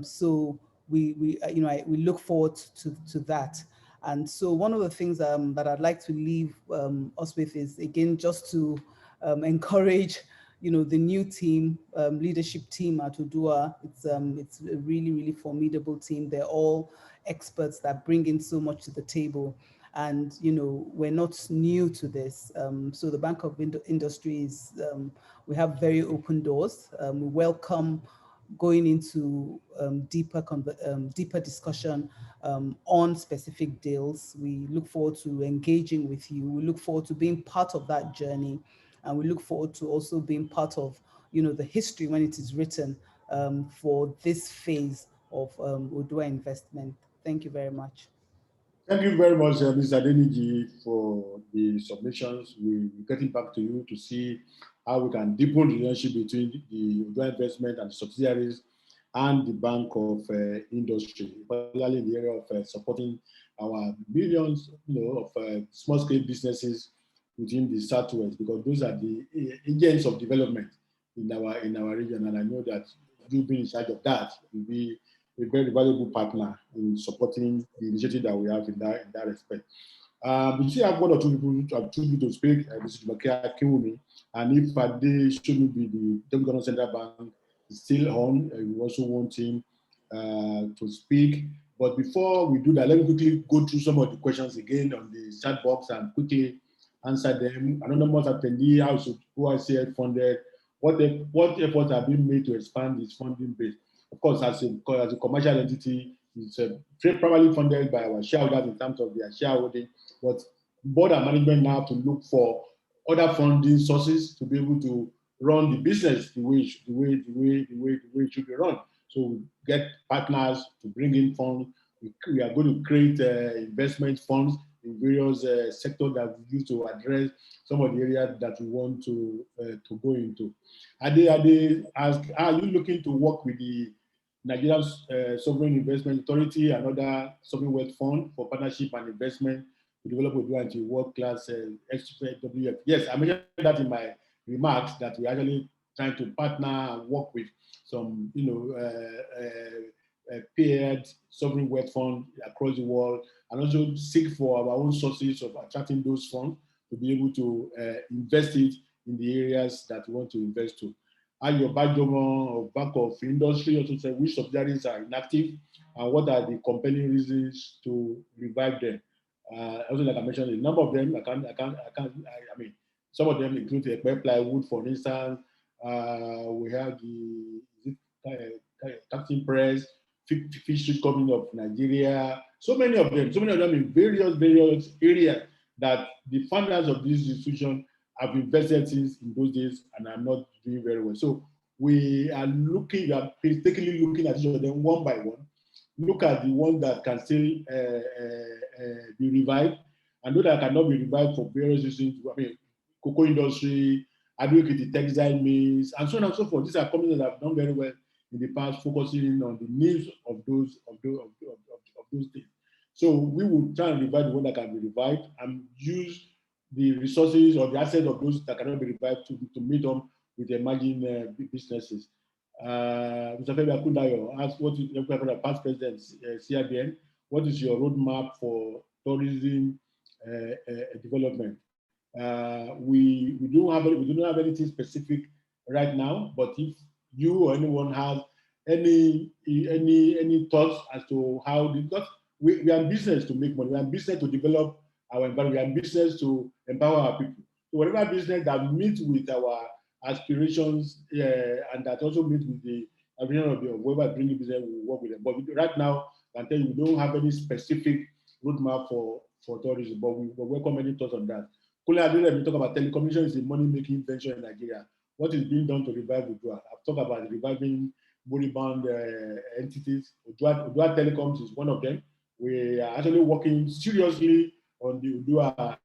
So we look forward to that. And so one of the things that I'd like to leave us with is, again, just to encourage, the new team, leadership team at Odua. It's a really, really formidable team. They're all experts that bring in so much to the table. And, we're not new to this. So the Bank of Industry is, we have very open doors. We welcome going into deeper discussion on specific deals. We look forward to engaging with you. We look forward to being part of that journey. And we look forward to also being part of, the history when it is written for this phase of Odua investment. Thank you very much. Thank you very much, Mr. Deniji, for the submissions. We're getting back to you to see how we can deepen the relationship between the Odua investment and the subsidiaries and the Bank of Industry, particularly in the area of supporting our millions, of small-scale businesses within the Southwest, because those are the agents of development in our region. And I know that you being in charge of that will be a very valuable partner in supporting the initiative that we have in that respect. We still have one or two people to speak. Mrs. Makia Kiwumi, and if Ade shouldn't be the Deputy Governor Central Bank is still on, we also want him to speak. But before we do that, let me quickly go through some of the questions again on the chat box and quickly answer them. Anonymous attendee, how should OICF funded? What efforts have been made to expand its funding base? Of course, as a commercial entity, it's primarily funded by our shareholders in terms of their shareholding, but board and management now have to look for other funding sources to be able to run the business the way it should be run. So we get partners to bring in funds. We are going to create investment funds in various sectors that we use to address some of the areas that we want to go into. Ade asked, are you looking to work with the Nigerian Sovereign Investment Authority and other sovereign wealth fund for partnership and investment to develop Odua into world-class WF? Yes, I mentioned that in my remarks that we're actually trying to partner and work with some, paired sovereign wealth fund across the world, and also seek for our own sources of attracting those funds to be able to invest it in the areas that we want to invest to. Ayo Bajomo of Bank of Industry also said which subsidiaries are inactive and what are the compelling reasons to revive them. Also, like I mentioned, a number of them, I mean, some of them include the plywood, for instance. We have the Captain Press, Fish Street Company of Nigeria. So many of them in various areas that the founders of this institution have invested since in those days and are not doing very well. So we are painstakingly looking at each of them one by one. Look at the ones that can still be revived, and those that cannot be revived for various reasons. I mean, cocoa industry, agriculture, textile mills, and so on and so forth. These are companies that have done very well in the past, focusing on the needs of those things. So we will try and revive the one that can be revived and use the resources or the assets of those that cannot be revived to meet them with emerging businesses. Mr. Femi Akundayo asked, what is the past president, CRBN, what is your roadmap for tourism development? We don't have anything specific right now, but if you or anyone has any thoughts as to how, because we are in business to make money, we are in business to develop our environment, we are in business to empower our people. So whatever business that meets with our aspirations and that also meets with the vision of whoever bringing business, we will work with them. But right now, I can tell you, we don't have any specific roadmap for tourism, but we welcome any thoughts on that. We talk about telecommunications is a money-making venture in Nigeria. What is being done to revive Odua? I've talked about reviving moribund entities. Odua Telecoms is one of them. We are actually working seriously on the Odua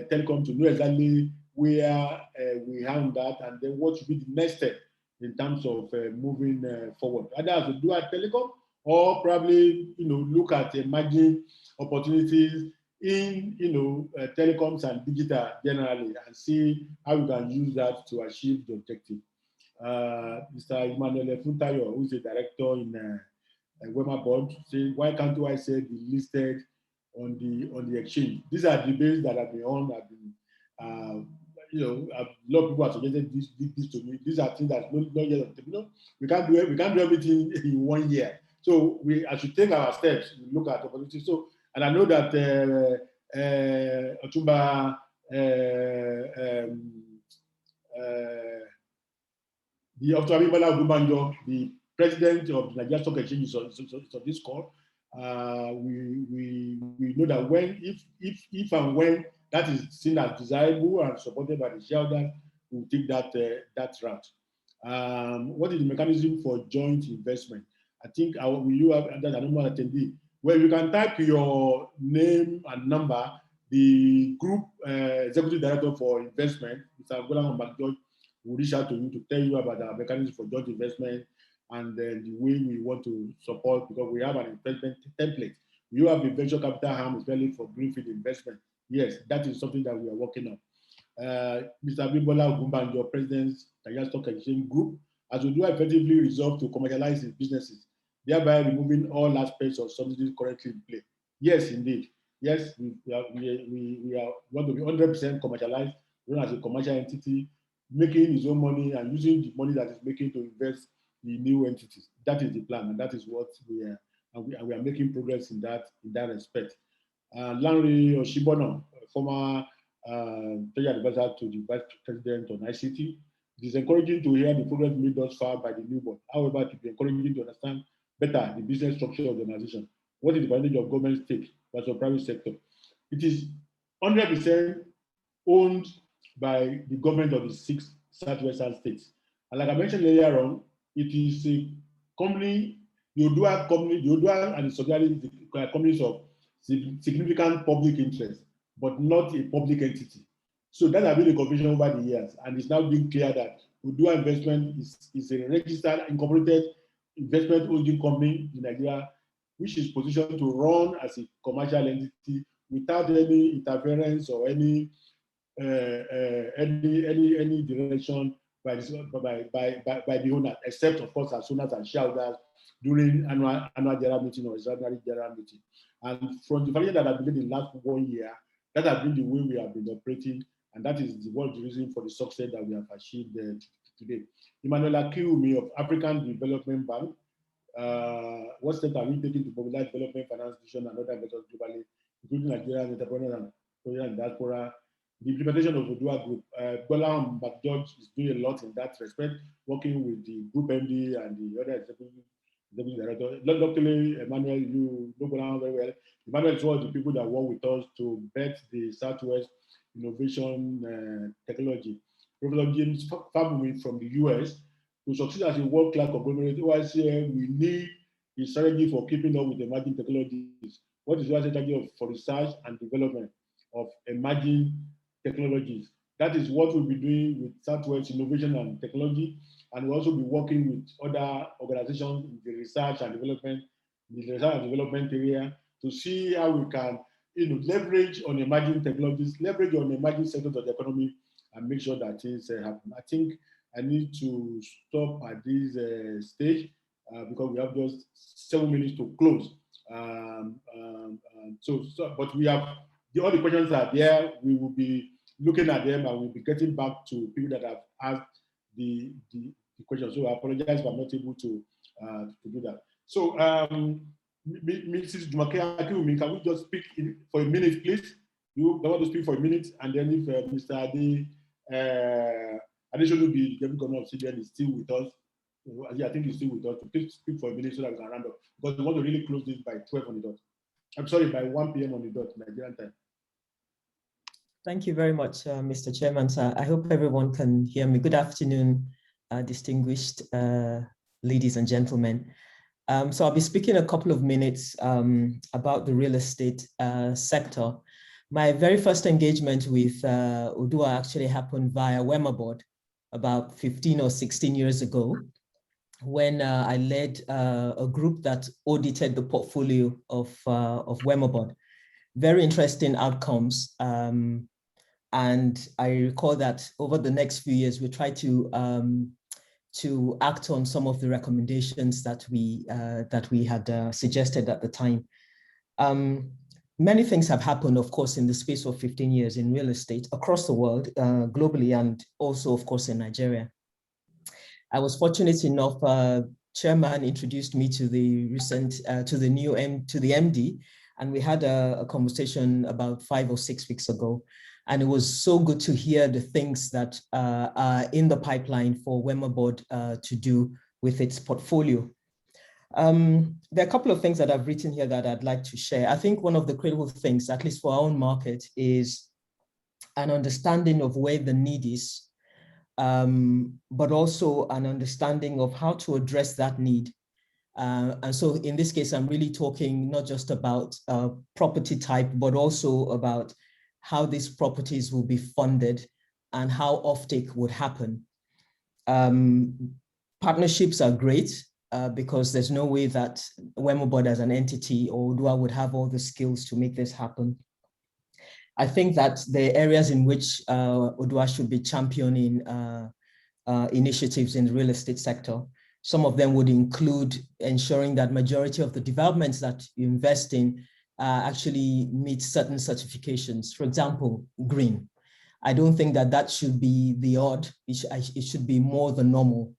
Telecom to know exactly where we have that, and then what should be the next step in terms of moving forward. Either as Odua Telecom, or probably look at emerging opportunities in telecoms and digital generally, and see how we can use that to achieve the objective. Mr. Emmanuel Funtayo, who is the director in Wema Board, say, why can't OICF be listed on the exchange? These are debates that have been on. A lot of people have suggested this to me. These are things that not yet on the table. We can't do everything in 1 year. So as we take our steps, we look at opportunities. So, and I know that Otumba the president of the Nigerian Stock Exchange is on this call. We know that if and when that is seen as desirable and supported by the shareholders, we'll take that route. What is the mechanism for joint investment? I think you have that another attendee where you can type your name and number. The group executive director for investment, Mr. Golan Ombakjoy, will reach out to you to tell you about our mechanism for joint investment and the way we want to support, because we have an investment template You have a venture capital arm, especially for greenfield investment. Yes, that is something that we are working on. Mr. Bimbola Ogumbanjo, President Nigerian Stock Exchange Group, as Odua effectively resolved to commercialize its businesses, thereby removing all aspects of subsidies currently in play. Yes, indeed. Yes, we want to be 100% commercialized, run as a commercial entity, making its own money and using the money that it's making to invest in new entities. That is the plan, and that is what we are, and we are making progress in that respect. Lanre Oshibono, former Treasury Advisor to the Vice President on ICT. It is encouraging to hear the progress made thus far by the new board. However, it is encouraging to understand better the business structure of the organization. What is the percentage of government stake versus private sector? It is 100% owned by the government of the 6 southwestern states. And like I mentioned earlier on, it is a company, the Odua and the subsidiaries are companies of significant public interest, but not a public entity. So that has been a confusion over the years, and it's now being clear that Odua Investment is a registered, incorporated investment holding company in Nigeria, which is positioned to run as a commercial entity without any interference or any direction by the owner, except of course as owners and shareholders during annual general meeting or extraordinary general meeting. And from the value that has been in the last 1 year, that has been the way we have been operating, and that is the reason for the success that we have achieved today. Emmanuel Akiwumi of African Development Bank, what steps are we taking to mobilize development finance institutions and other investors globally, including Nigerian entrepreneurs and diaspora? The implementation of Odua Group, Bola McGeorge is doing a lot in that respect, working with the Group MD and the other executive director. Luckily, Emmanuel, you know Bola very well. Emmanuel is one of the people that work with us to bet the Southwest Innovation Technology. Professor James Fabumi from the US, to succeed as a world-class conglomerate, OICA, we need a strategy for keeping up with emerging technologies. What is your strategy for research and development of emerging technologies? That is what we'll be doing with Southwest Innovation and Technology, and we'll also be working with other organizations in the research and development area to see how we can leverage on emerging technologies, leverage on emerging sectors of the economy, and make sure that things happen. I think I need to stop at this stage because we have just 7 minutes to close. But we have all the questions are there. We will be looking at them and we'll be getting back to people that have asked the questions. So I apologize if I'm not able to do that. So Mrs. Jumoke Akiwumi, can we just speak for a minute, please? You want to speak for a minute, and then if Mr. Adesolubi, the governor of CBN, is still with us, I think he's still with us, please speak for a minute so that we can round up, because we want to really close this by 12 on the dot. I'm sorry, by 1 p.m. on the dot, Nigerian time. Thank you very much, Mr. Chairman. Sir, I hope everyone can hear me. Good afternoon, distinguished ladies and gentlemen. So I'll be speaking a couple of minutes about the real estate sector. My very first engagement with Odua actually happened via WEMA board about 15 or 16 years ago, when I led a group that audited the portfolio of WEMA board. Very interesting outcomes. And I recall that over the next few years, we tried to act on some of the recommendations that we had suggested at the time. Many things have happened, of course, in the space of 15 years in real estate across the world, globally, and also, of course, in Nigeria. I was fortunate enough, Chairman introduced me to the recent, to the MD, and we had a conversation about 5 or 6 weeks ago. And it was so good to hear the things that are in the pipeline for WEMA board to do with its portfolio. There are a couple of things that I've written here that I'd like to share. I think one of the critical things, at least for our own market, is an understanding of where the need is, but also an understanding of how to address that need. And so in this case, I'm really talking not just about property type, but also about how these properties will be funded and how offtake would happen. Partnerships are great. because there's no way that WEMOBOD as an entity or Odua would have all the skills to make this happen. I think that the areas in which Odua should be championing initiatives in the real estate sector, some of them would include ensuring that majority of the developments that you invest in actually meet certain certifications. For example, green. I don't think that that should be the odd. It should be more the normal.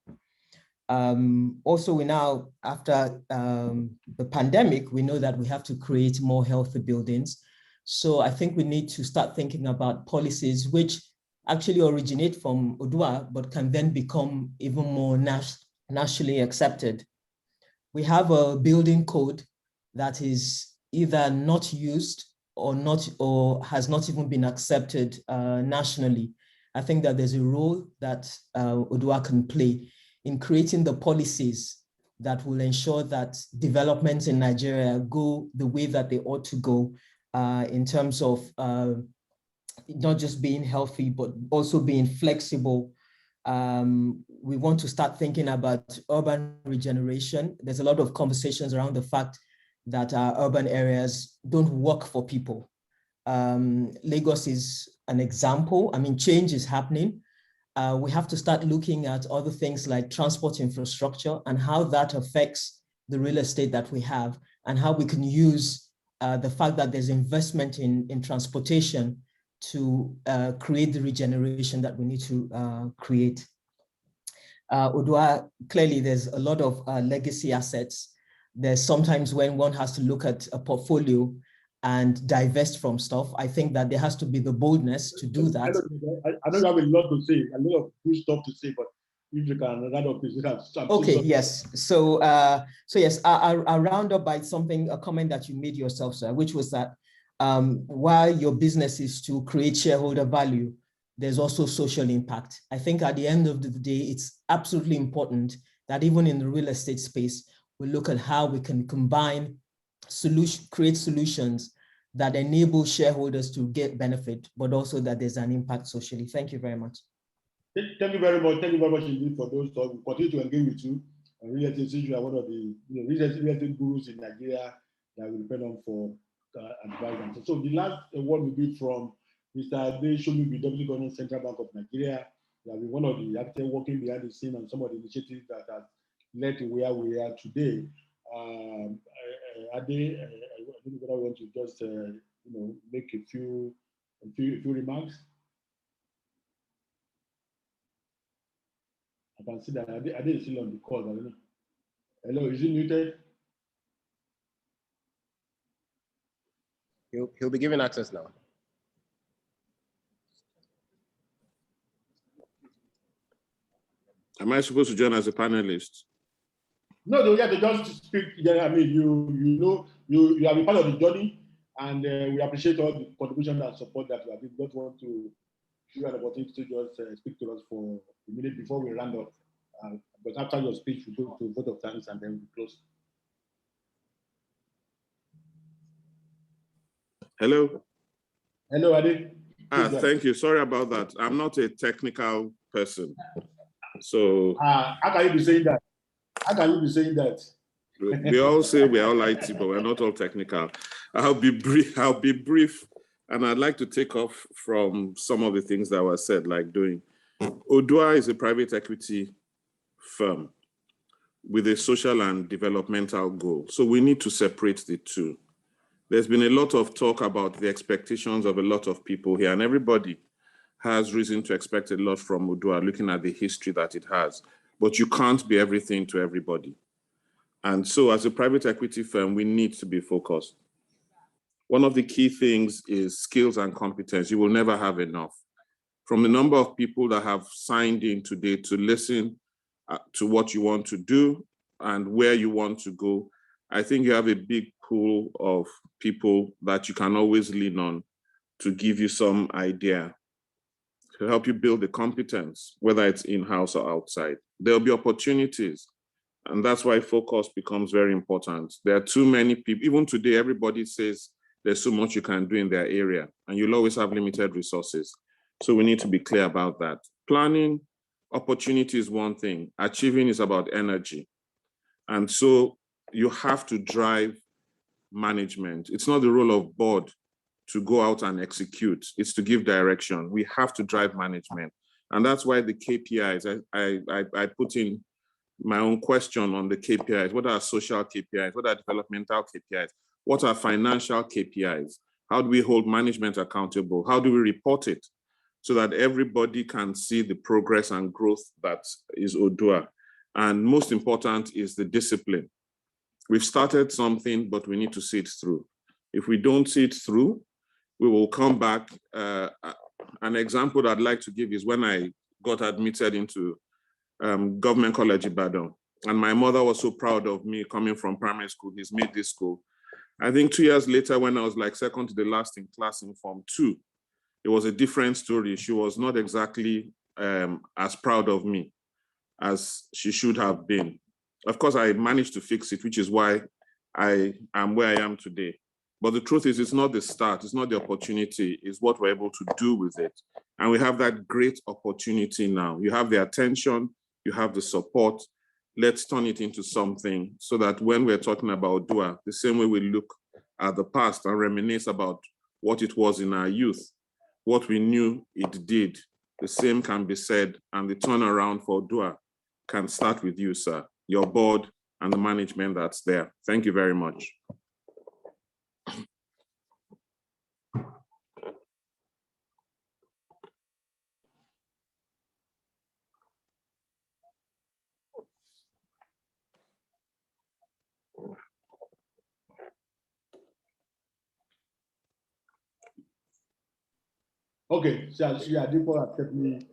Also, we now, after the pandemic, we know that we have to create more healthy buildings. So I think we need to start thinking about policies which actually originate from Odua, but can then become even more nationally accepted. We have a building code that is either not used or has not even been accepted nationally. I think that there's a role that Odua can play in creating the policies that will ensure that developments in Nigeria go the way that they ought to go in terms of not just being healthy, but also being flexible. We want to start thinking about urban regeneration. There's a lot of conversations around the fact that urban areas don't work for people. Lagos is an example. I mean, change is happening. We have to start looking at other things like transport infrastructure and how that affects the real estate that we have, and how we can use the fact that there's investment in transportation to create the regeneration that we need to create. Odua, clearly there's a lot of legacy assets. There's sometimes when one has to look at a portfolio and divest from stuff. I think that there has to be the boldness to do that. I don't have a lot to say, a lot of good stuff to say, but if you can round up this. Okay, yes. So yes, I'll round up by a comment that you made yourself, sir, which was that while your business is to create shareholder value, there's also social impact. I think at the end of the day, it's absolutely important that even in the real estate space, we look at how we can combine create solutions that enable shareholders to get benefit, but also that there's an impact socially. Thank you very much. Thank you very much. Thank you very much indeed for those talks. We continue to engage with you. And real estate, since you are one of the real estate gurus in Nigeria that we depend on for advice. So the last one will be from Mr. Adeshomi, Deputy Governor, Central Bank of Nigeria. That will be one of the actors working behind the scene on some of the initiatives that have led to where we are today. Ade, I think I want to just make a few remarks. I can see that Ade is still on the call. I don't know. Hello, is he muted? He'll be given access now. Am I supposed to join as a panelist? No, you have to just speak. I mean, you have been part of the journey, and we appreciate all the contribution and support that you have. We don't want to give you an opportunity to just speak to us for a minute before we round up. But after your speech, we go to vote of thanks and then we close. Hello. Hello, Ade. Thank you. Sorry about that. I'm not a technical person. So how can you be saying that? How can you be saying that? We all say we're all IT, but we're not all technical. I'll be brief, and I'd like to take off from some of the things that were said, like doing. Odua is a private equity firm with a social and developmental goal. So we need to separate the two. There's been a lot of talk about the expectations of a lot of people here, and everybody has reason to expect a lot from Odua, looking at the history that it has. But you can't be everything to everybody. And so as a private equity firm, we need to be focused. One of the key things is skills and competence. You will never have enough. From the number of people that have signed in today to listen to what you want to do and where you want to go, I think you have a big pool of people that you can always lean on to give you some idea, to help you build the competence, whether it's in-house or outside. There'll be opportunities, and that's why focus becomes very important. There are too many people. Even today, everybody says there's so much you can do in their area, and you'll always have limited resources. So we need to be clear about that. Planning, opportunity is one thing. Achieving is about energy. And so you have to drive management. It's not the role of board to go out and execute. It's to give direction. We have to drive management. And that's why the KPIs, I put in my own question on the KPIs. What are social KPIs? What are developmental KPIs? What are financial KPIs? How do we hold management accountable? How do we report it so that everybody can see the progress and growth that is Odua? And most important is the discipline. We've started something, but we need to see it through. If we don't see it through, we will come back. An example that I'd like to give is when I got admitted into Government College Ibadan, and my mother was so proud of me coming from primary school. He's made this school. I think 2 years later, when I was like second to the last in class in Form 2, it was a different story. She was not exactly as proud of me as she should have been. Of course, I managed to fix it, which is why I am where I am today. But the truth is, it's not the start, it's not the opportunity, it's what we're able to do with it. And we have that great opportunity now. You have the attention, you have the support. Let's turn it into something so that when we're talking about Odua, the same way we look at the past and reminisce about what it was in our youth, what we knew it did, the same can be said, and the turnaround for Odua can start with you, sir, your board, and the management that's there. Thank you very much. Okay, so Adepo accept me.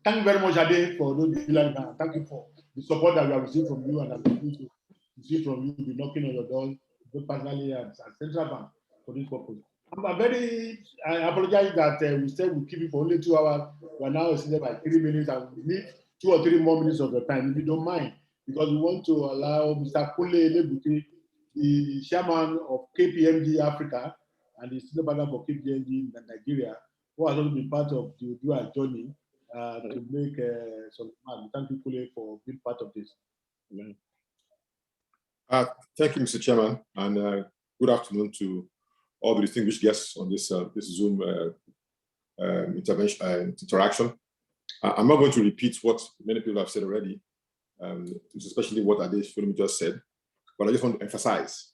Thank you very much, Ade, for those dealers. Thank you for the support that we have received from you and I'm going to receive from you. Be knocking on your door, both personally and Central Bank for this purpose. I apologize that we said we'll keep it for only 2 hours. We are now exceeded by 3 minutes and we need 2 or 3 more minutes of the time, if you don't mind, because we want to allow Mr. Kule Lebuti, the chairman of KPMG Africa, and the senior partner for KPMG in Nigeria, who has also been part of the Odua journey to make some money. Thank you, Kule, for being part of this. Thank you, Mr. Chairman, and good afternoon to all the distinguished guests on this Zoom interaction. I'm not going to repeat what many people have said already, especially what Ade just said, but I just want to emphasize.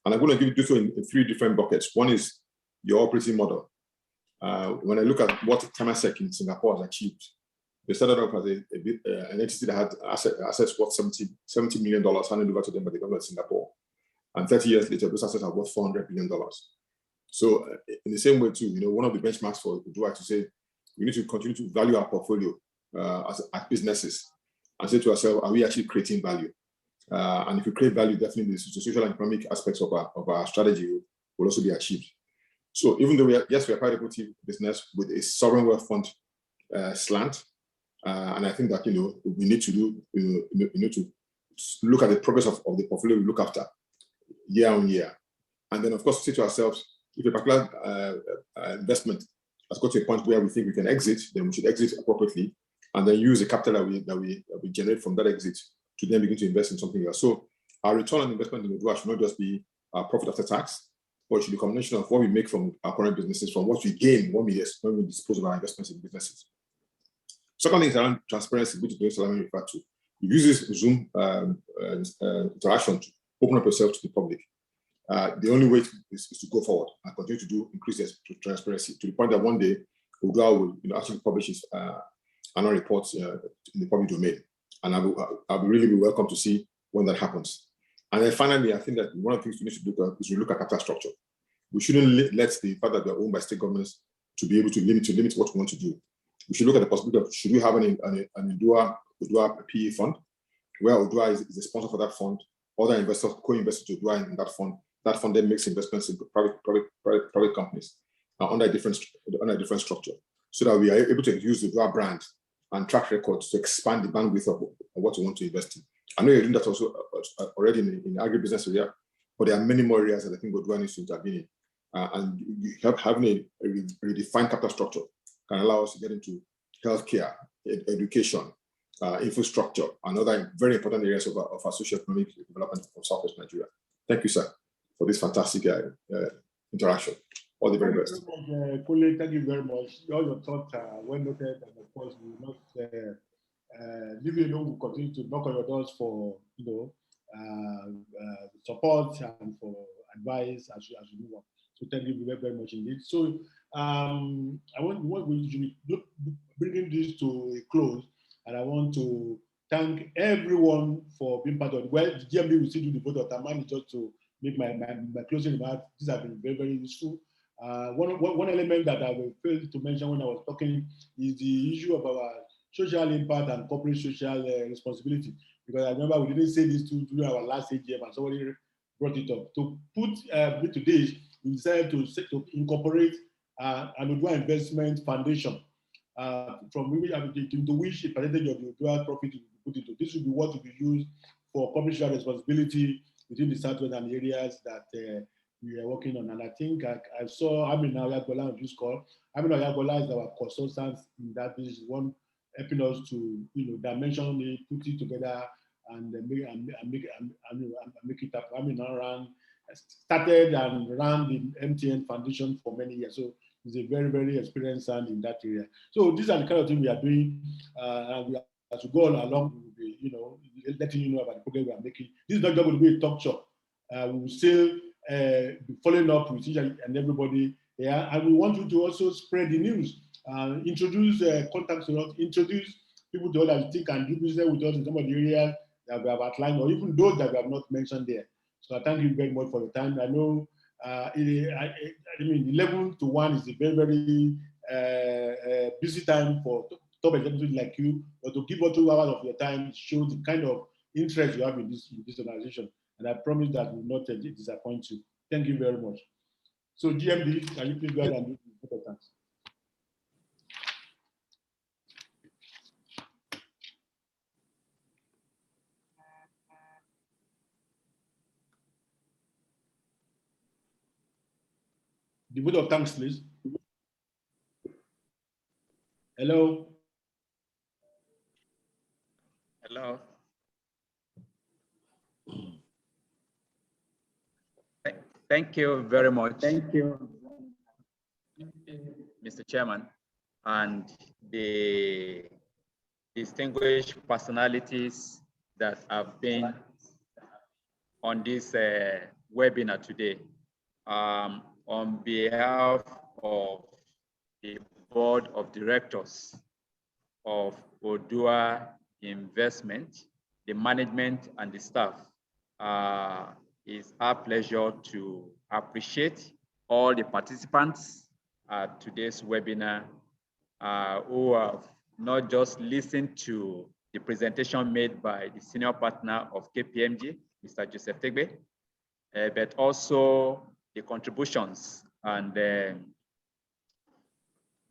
And I'm going to do so in 3 different buckets. One is your operating model. When I look at what Temasek in Singapore has achieved, they started off as an entity that had assets worth $70 million handed over to them by the government of Singapore. And 30 years later, those assets are worth $400 billion. So in the same way too, one of the benchmarks for Odua to say, we need to continue to value our portfolio as businesses and say to ourselves, are we actually creating value? And if we create value, definitely the social and economic aspects of our strategy will also be achieved. So even though we are a private equity business with a sovereign wealth fund slant, and I think that we need to do to look at the progress of the portfolio we look after year on year, and then of course say to ourselves, if a particular investment has got to a point where we think we can exit, then we should exit appropriately, and then use the capital that we generate from that exit to then begin to invest in something else. So our return on investment in Odua should not just be our profit after tax, but it should be a combination of what we make from our current businesses, from what we gain when we dispose of our investments in businesses. Second thing is around transparency, which is what Salami referred to. You use this Zoom interaction to open up yourself to the public. The only way is to go forward and continue to increase transparency to the point that one day Odua will actually publish its annual reports in the public domain. And I'll really be welcome to see when that happens. And then finally, I think that one of the things we need to look at is look at capital structure. We shouldn't let the fact that they're owned by state governments to be able to limit what we want to do. We should look at the possibility of, should we have an Odua PE fund, where Odua is the sponsor for that fund, other investors co-invest to Odua in that fund then makes investments in private companies under a different structure, so that we are able to use the Odua brand and track records to expand the bandwidth of what we want to invest in. I know you're doing that also already in the agribusiness area, but there are many more areas that I think Odua needs to intervene in. And having a redefined capital structure can allow us to get into healthcare, education, infrastructure, and other very important areas of our socio-economic development of Southwest Nigeria. Thank you, sir, for this fantastic interaction. All the very best. Kule, thank you very much. All your thoughts are well noted, and of course, we will not leave you alone. We'll continue to knock on your doors for support and for advice as you move on. So thank you very, very much indeed. So we should be bringing this to a close, and I want to thank everyone for being part of it. Well, the GMB will still do the vote of Taman, just to make my closing remarks. These have been very, very useful. One element that I will fail to mention when I was talking is the issue of our social impact and corporate social responsibility. Because I remember we didn't say this during our last AGM, and somebody brought it up. To put to this, we decided to incorporate an Odua Investment Foundation, from into which a percentage of the Odua profit will be put into. This will be what will be used for corporate social responsibility within the southwestern areas that we are working on. And I think I saw Amina Oyagola on this call. Amina Oyagola is our consultant in that business, one helping us to dimension it, put it together, and make it up. Amina started and ran the MTN Foundation for many years, so he's a very, very experienced hand in that area. So these are the kind of things we are doing, and as we go along, we will be, letting you know about the program we are making. This is not going to be a talk show. We will still be following up with each and everybody here, and we want you to also spread the news, introduce contacts to us, introduce people to us that think and do business with us in some of the areas that we have outlined, or even those that we have not mentioned there. So I thank you very much for your time. I know 11 to 1 is a very, very busy time for top executives like you, but to give us 2 hours of your time shows the kind of interest you have in this organization. And I promise that we will not disappoint you. Thank you very much. So GMD, can you please go ahead and do the thanks? The vote of thanks, please. Hello. Hello. Thank you very much. Thank you, Mr. Chairman, and the distinguished personalities that have been on this webinar today. On behalf of the Board of Directors of Odua Investment, the management and the staff, it's our pleasure to appreciate all the participants at today's webinar who have not just listened to the presentation made by the senior partner of KPMG, Mr. Joseph Tegbe, but also the contributions and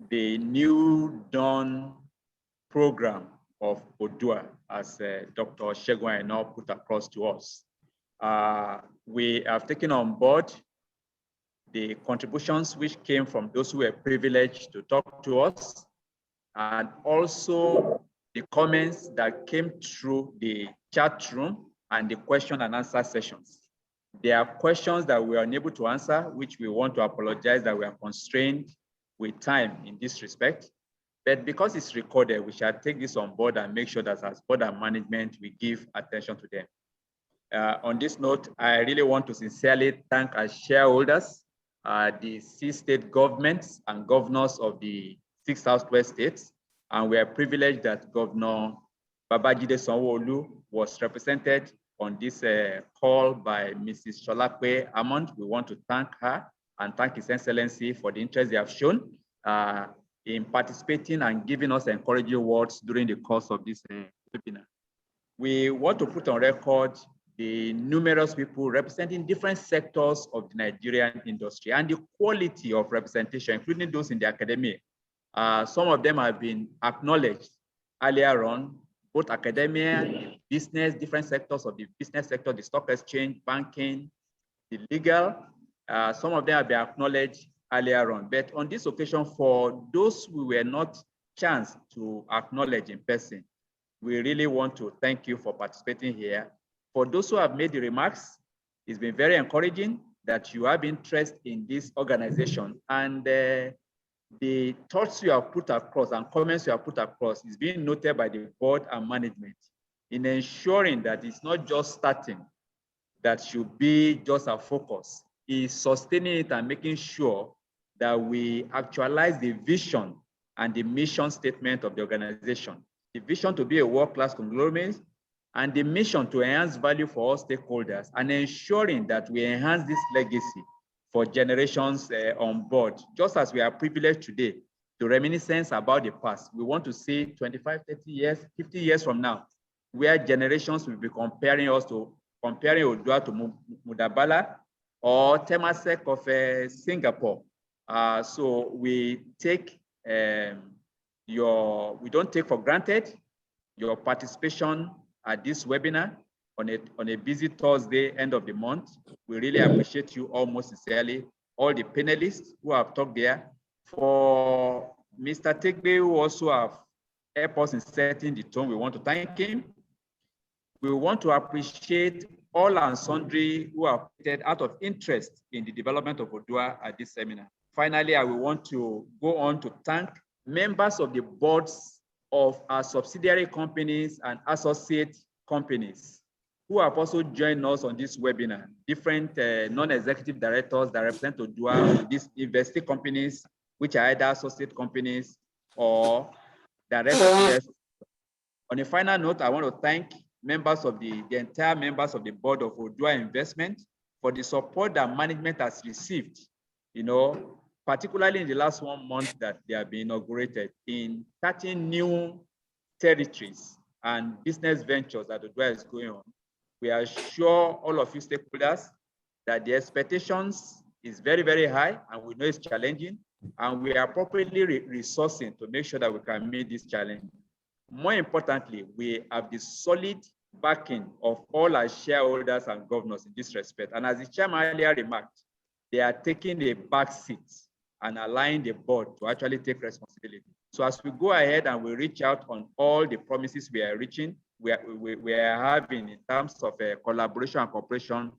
the new dawn program of Odua, as Dr. Shegun Aina put across to us. We have taken on board the contributions which came from those who were privileged to talk to us, and also the comments that came through the chat room and the question and answer sessions. There are questions that we are unable to answer, which we want to apologize that we are constrained with time in this respect. But because it's recorded, we shall take this on board and make sure that as board and management, we give attention to them. On this note, I really want to sincerely thank our shareholders, the 6 state governments and governors of the 6 Southwest states. And we are privileged that Governor Babajide Sanwo-Olu was represented on this call by Mrs. Sholakwe Amond. We want to thank her and thank His Excellency for the interest they have shown in participating and giving us encouraging words during the course of this webinar. We want to put on record the numerous people representing different sectors of the Nigerian industry and the quality of representation, including those in the academia. Some of them have been acknowledged earlier on, both academia, business, different sectors of the business sector, the stock exchange, banking, the legal. Some of them have been acknowledged earlier on. But on this occasion, for those who were not chanced to acknowledge in person, we really want to thank you for participating here. For those who have made the remarks, it's been very encouraging that you have interest in this organization, and the thoughts you have put across and comments you have put across is being noted by the board and management in ensuring that it's not just starting that should be just our focus, is sustaining it and making sure that we actualize the vision and the mission statement of the organization. The vision to be a world-class conglomerate, and the mission to enhance value for all stakeholders, and ensuring that we enhance this legacy for generations on board. Just as we are privileged today to reminiscence about the past, we want to see 25, 30 years, 50 years from now, where generations will be comparing Odua to Mudabala or Temasek of Singapore. So we take we don't take for granted your participation at this webinar on a busy Thursday, end of the month. We really appreciate you all most sincerely, all the panelists who have talked there. For Mr. Tegbe, who also have helped us in setting the tone, we want to thank him. We want to appreciate all and sundry who have acted out of interest in the development of Odua at this seminar. Finally, I will want to go on to thank members of the boards of our subsidiary companies and associate companies who have also joined us on this webinar, different non-executive directors that represent Odua, these investing companies, which are either associate companies or direct. On a final note, I want to thank members of the entire members of the board of Odua Investment for the support that management has received, particularly in the last 1 month that they have been inaugurated in 13 new territories and business ventures that Odua is going on. We assure all of you stakeholders that the expectations is very, very high, and we know it's challenging, and we are appropriately resourcing to make sure that we can meet this challenge. More importantly, we have the solid backing of all our shareholders and governors in this respect. And as the chairman earlier remarked, they are taking a back seat and allowing the board to actually take responsibility. So as we go ahead and we reach out on all the promises we are reaching, we are having in terms of collaboration and cooperation,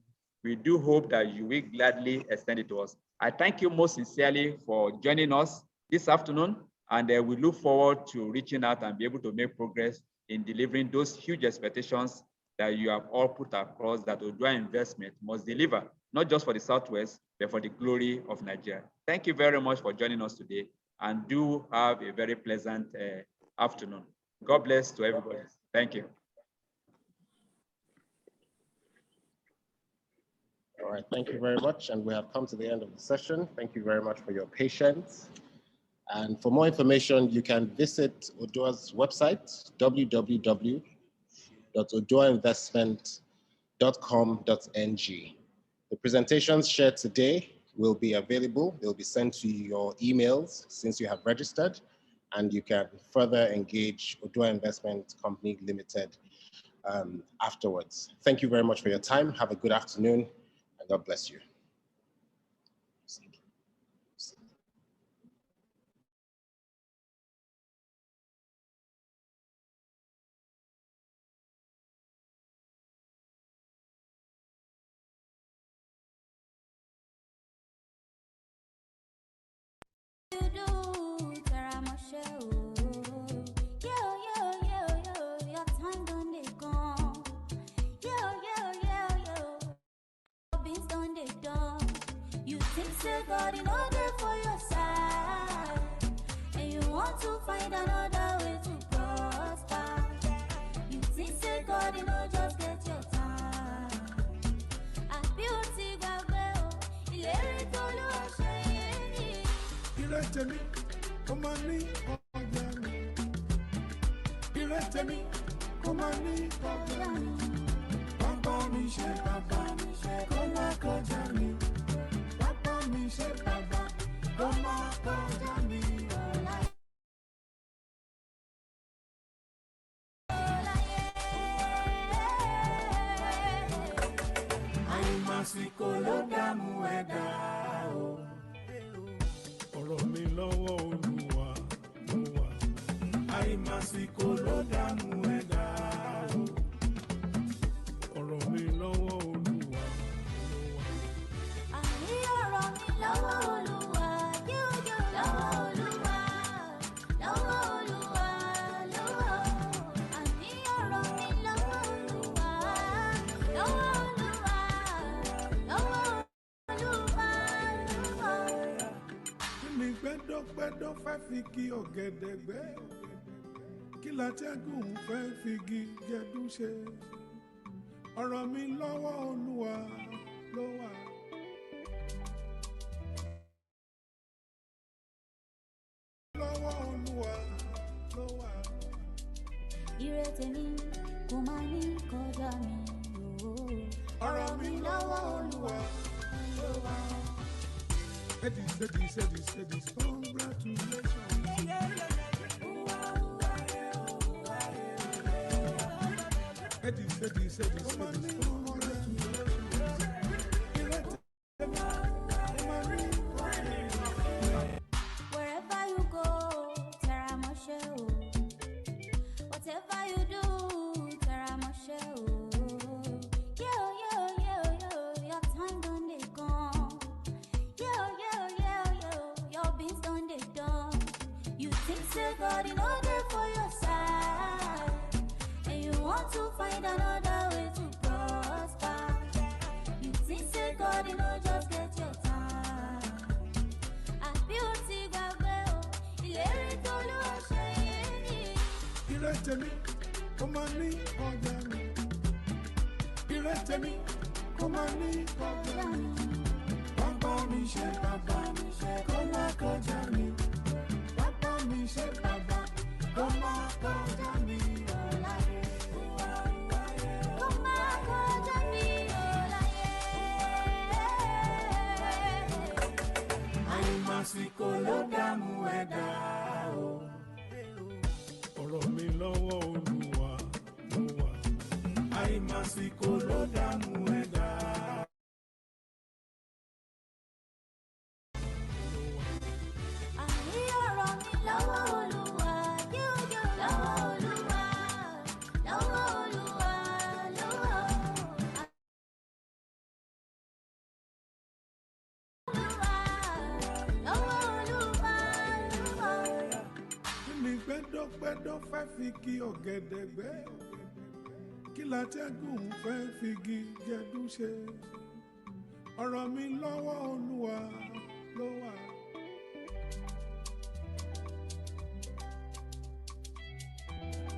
we do hope that you will gladly extend it to us. I thank you most sincerely for joining us this afternoon, and we look forward to reaching out and be able to make progress in delivering those huge expectations that you have all put across that Odua Investment must deliver, not just for the Southwest, but for the glory of Nigeria. Thank you very much for joining us today, and do have a very pleasant afternoon. God bless to everybody. Thank you. All right, thank you very much. And we have come to the end of the session. Thank you very much for your patience. And for more information, you can visit Odua's website, www.oduainvestment.com.ng. The presentations shared today will be available. They'll be sent to your emails since you have registered, and you can further engage Odua Investment Company Limited afterwards. Thank you very much for your time. Have a good afternoon, and God bless you. God in order for your side, and you want to find another way to prosper. You think say God, just get your time. And beauty got well, come on me, Papa mi ṣe bàbá, ọmọ kọjá mi. Àìmásìkò ló dààmú ẹ̀dá o. Ọ̀rọ̀ mi lọ́wọ́ Olúwa ló wà. Àìmásìkò ló dààmú ẹ̀dá. gbẹ́dọ̀gbẹ́dọ̀ fẹ́ fi kí ọ̀gẹ̀dẹ̀ gbẹ́ kí látẹ́gùn fẹ́ fi kí gẹdú ṣe ọ̀rọ̀ mi lọ́wọ́ Olúwa ló wà. Lọ́wọ́ Olúwa ló wà. Ire tèmi kò máa ní kọjá mi o. Ọ̀rọ̀ mi lọ́wọ́ Olúwa ló wà. Edis, congratulations. Edis, Wherever you go, Teramashe o. Whatever you do, Teramashe o. Yo, your time done they gone. Yo, your beans done they done. You think say God in order for your side, and you want to find another way to prosper. You think say God in order just get your time. Beauty Gabriel, ìlérí t'Olúwa ṣe yìí. Ire tèmi kò máa ní kọjá mi. Ire tèmi kò máa ní kọjá mi. Bàbá mi ṣe kó má kọjá mi. Bàbá mi ṣe kó má kọjá mi. Kó má kọjá mi láyé. Àìmásìkò ló dààmú ẹ̀dá o. Ọ̀rọ̀ mi lọ́wọ́ Olúwa ló wà. Àìmásìkò ló dààmú ẹ̀dá. Àní ọ̀rọ̀ mi lọ́wọ́ Olúwa, yóò lọ́wọ́ Olúwa, lọ́wọ́ Olúwa, lọ́wọ́ Olúwa. Kí ni gbẹ́dọ̀gbẹ́dọ̀ fẹ́ fi kí ọ̀gẹ̀dẹ̀ gbẹ́? Kí látẹ́gùn fẹ́ fi kí gẹdú ṣe? Ọ̀rọ̀ mi lọ́wọ́ Olúwa ló wà.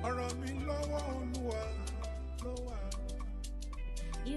Ọ̀rọ̀ mi lọ́wọ́ Olúwa